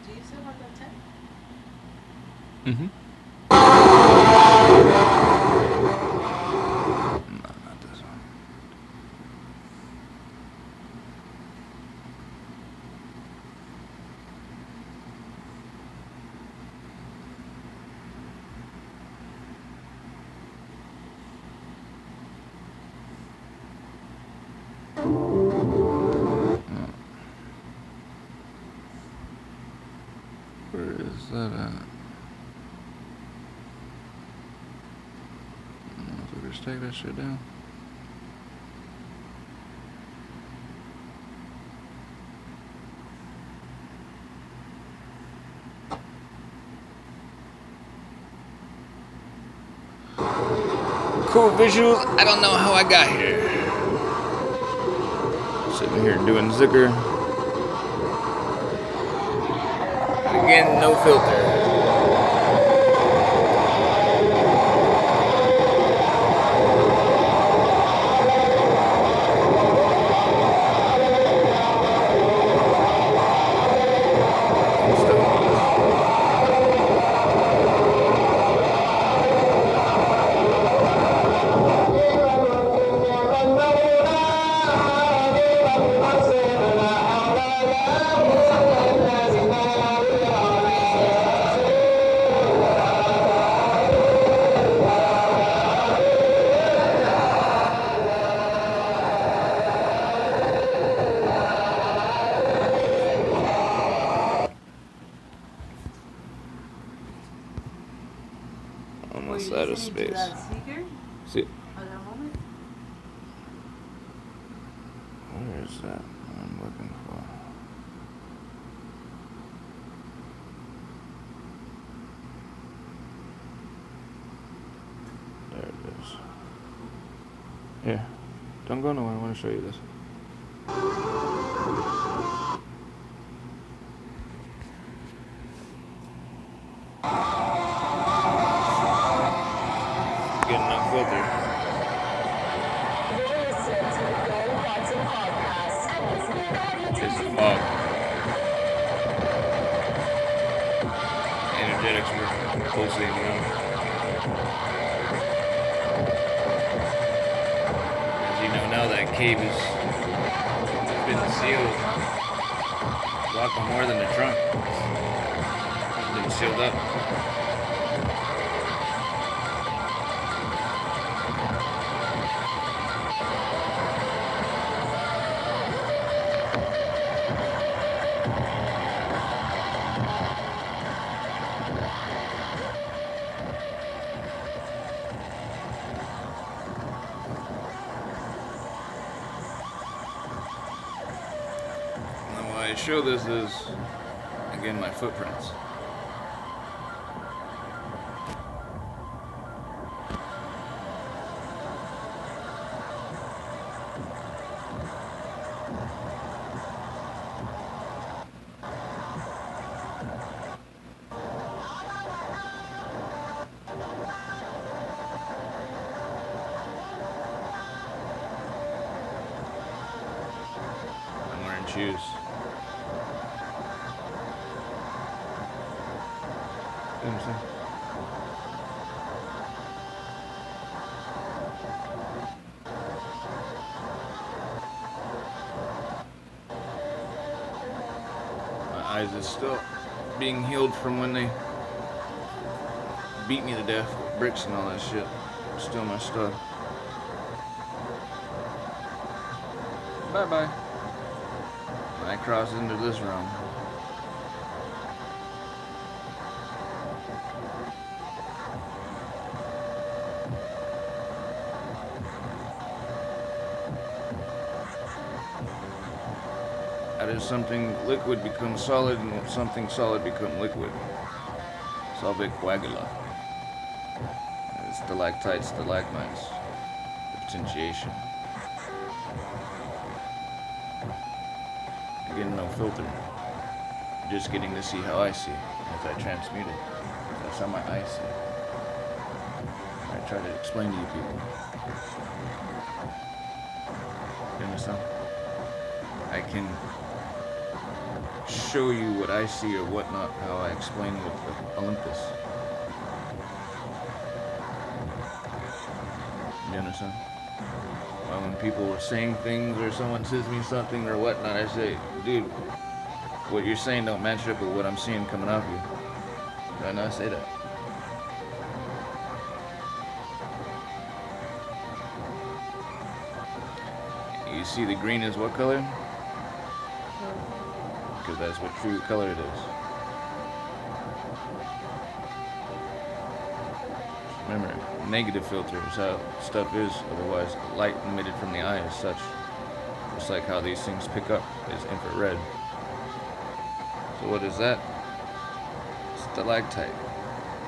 Do you still have that tech?
Mm-hmm.
No, not this one. Where is that at? Motherfuckers, take that shit down. Cool visuals. I don't know how I got here. Sitting here doing Zahir. Again, no filter. Almost out of space. See, where is that? I'm looking for. There it is. Here, don't go nowhere. I want to show you this.
pulsating around. As you know now, that cave has been sealed. A lot more than the trunk. It's been sealed up. I show this is, again, my footprints. I'm wearing shoes. My eyes is still being healed from when they beat me to death with bricks and all that shit. Still my stuff. Bye bye. When I cross into this realm. How does something liquid become solid and something solid become liquid? Solve coagula. Stalactites, stalagmites. The potentiation. Again, no filter. Just getting to see how I see as I transmute it. That's how my eyes see. I try to explain to you people. You understand? I can show you what I see or whatnot, how I explain with Olympus. You understand? Well, when people are saying things or someone says me something or whatnot, I say, dude, what you're saying don't match up with what I'm seeing coming off you. Do I not say that? You see the green is what color? Because that's what true color it is. Remember, negative filter is how stuff is, otherwise light emitted from the eye is such. Just like how these things pick up is infrared. So what is that? Stalactite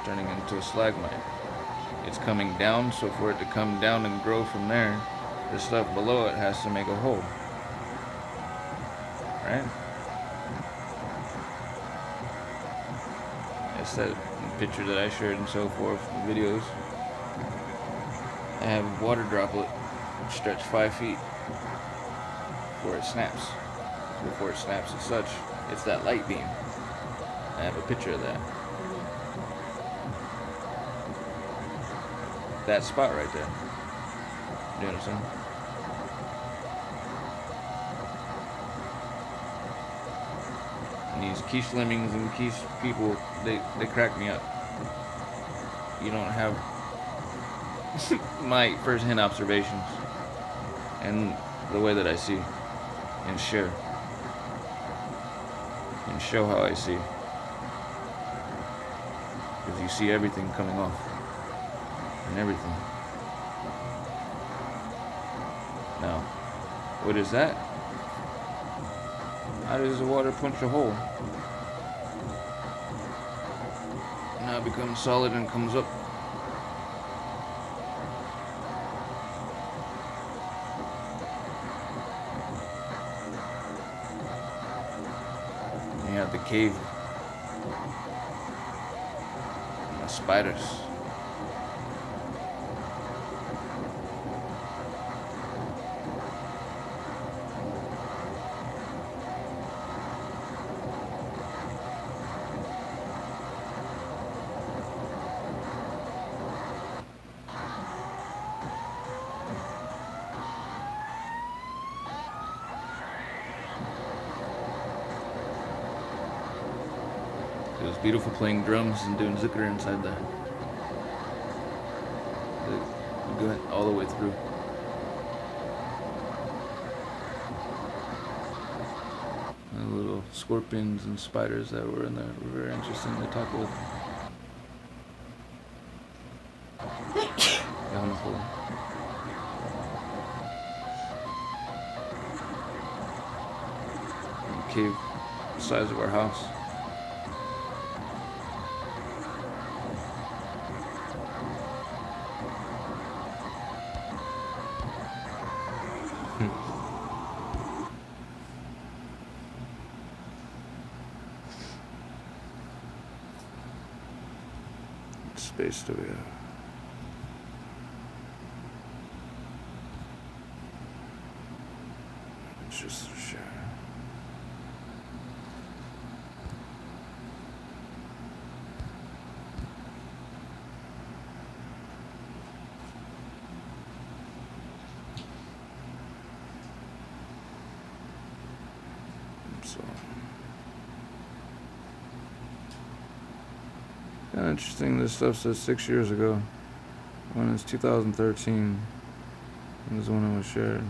turning into a stalagmite. It's coming down, so for it to come down and grow from there, the stuff below it has to make a hole. Right? That's that picture that I shared and so forth, videos. I have a water droplet stretch 5 feet before it snaps. Before it snaps as such, it's that light beam. I have a picture of that. That spot right there. You understand? And these quiche lemmings and quiche people, they crack me up. You don't have my first-hand observations and the way that I see and share and show how I see. Because you see everything coming off and everything. Now, what is that? How does the water punch a hole? Now it becomes solid and comes up. You have the cave. And the spiders. It was beautiful playing drums and doing zikr inside there. Go ahead, all the way through. And the little scorpions and spiders that were in there were very interesting to talk with. Cave the size of our house. What space do we have? It's just a share. So, kind of interesting. This stuff says 6 years ago. When it's 2013. This is when it was shared.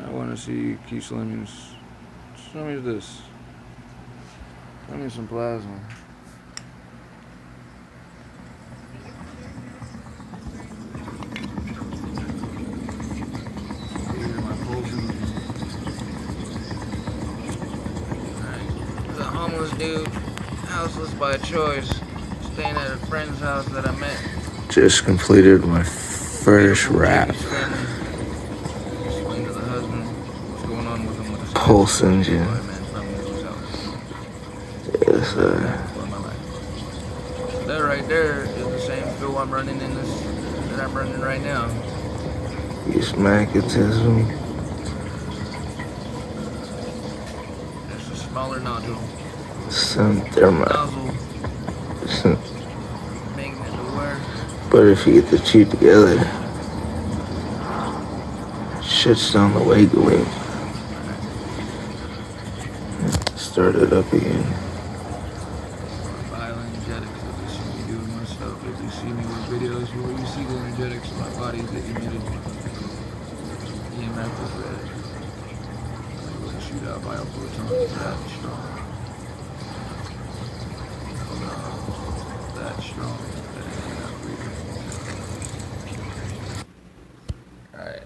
I want to see Keshe lemmings. Show me this. Show me some plasma.
Dude, houseless by choice, staying at a friend's house that I met.
Just completed my first rap.
Explained to the husband what's going on with him with his
Pulse engine. Yes, sir.
That right there is the same fuel I'm running in this that I'm running right now.
Use magnetism.
It's a smaller nodule.
Tardemah. But if you get the two together, it shuts down the wiggling. Start it up again.
Bioenergetics that you see me doing my stuff. If you see me with videos where you see the energetics of my body that emitted EMF is red. It will shoot out biophotons that strong. That strong. Alright.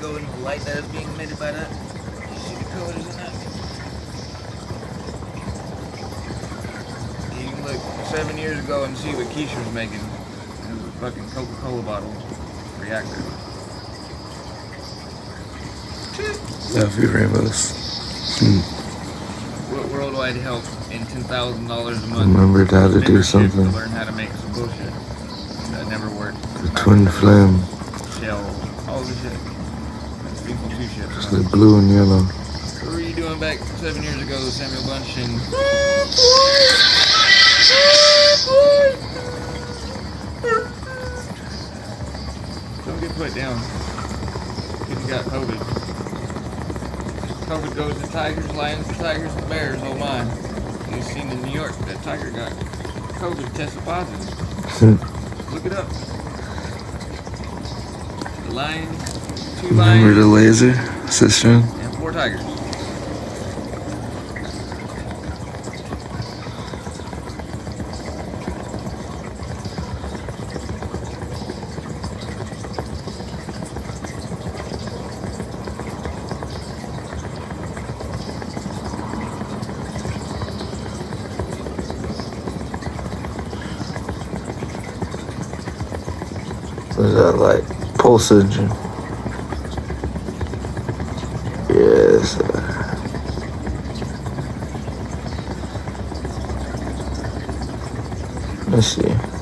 Go into the light that is being emitted by that. You see the colors in that? You can look 7 years ago and see what Keshe was making. It was a fucking Coca-Cola bottle reactor.
Love you, rainbows.
Worldwide help in $10,000 a month.
Remembered how to do something.
To learn how to make some bullshit that never worked.
The twin flame.
Shell, all the shit.
Just like blue and yellow.
What were you doing back 7 years ago, Samuel Bunch? And don't get put down if you got COVID. COVID goes to tigers, lions, tigers, and bears. Oh my! You seen in New York that tiger got COVID, tested positive. Look it up. The lion.
Remember the laser, sister?
And 4 tigers.
What is that like? Pulsage. Yes. Let's see.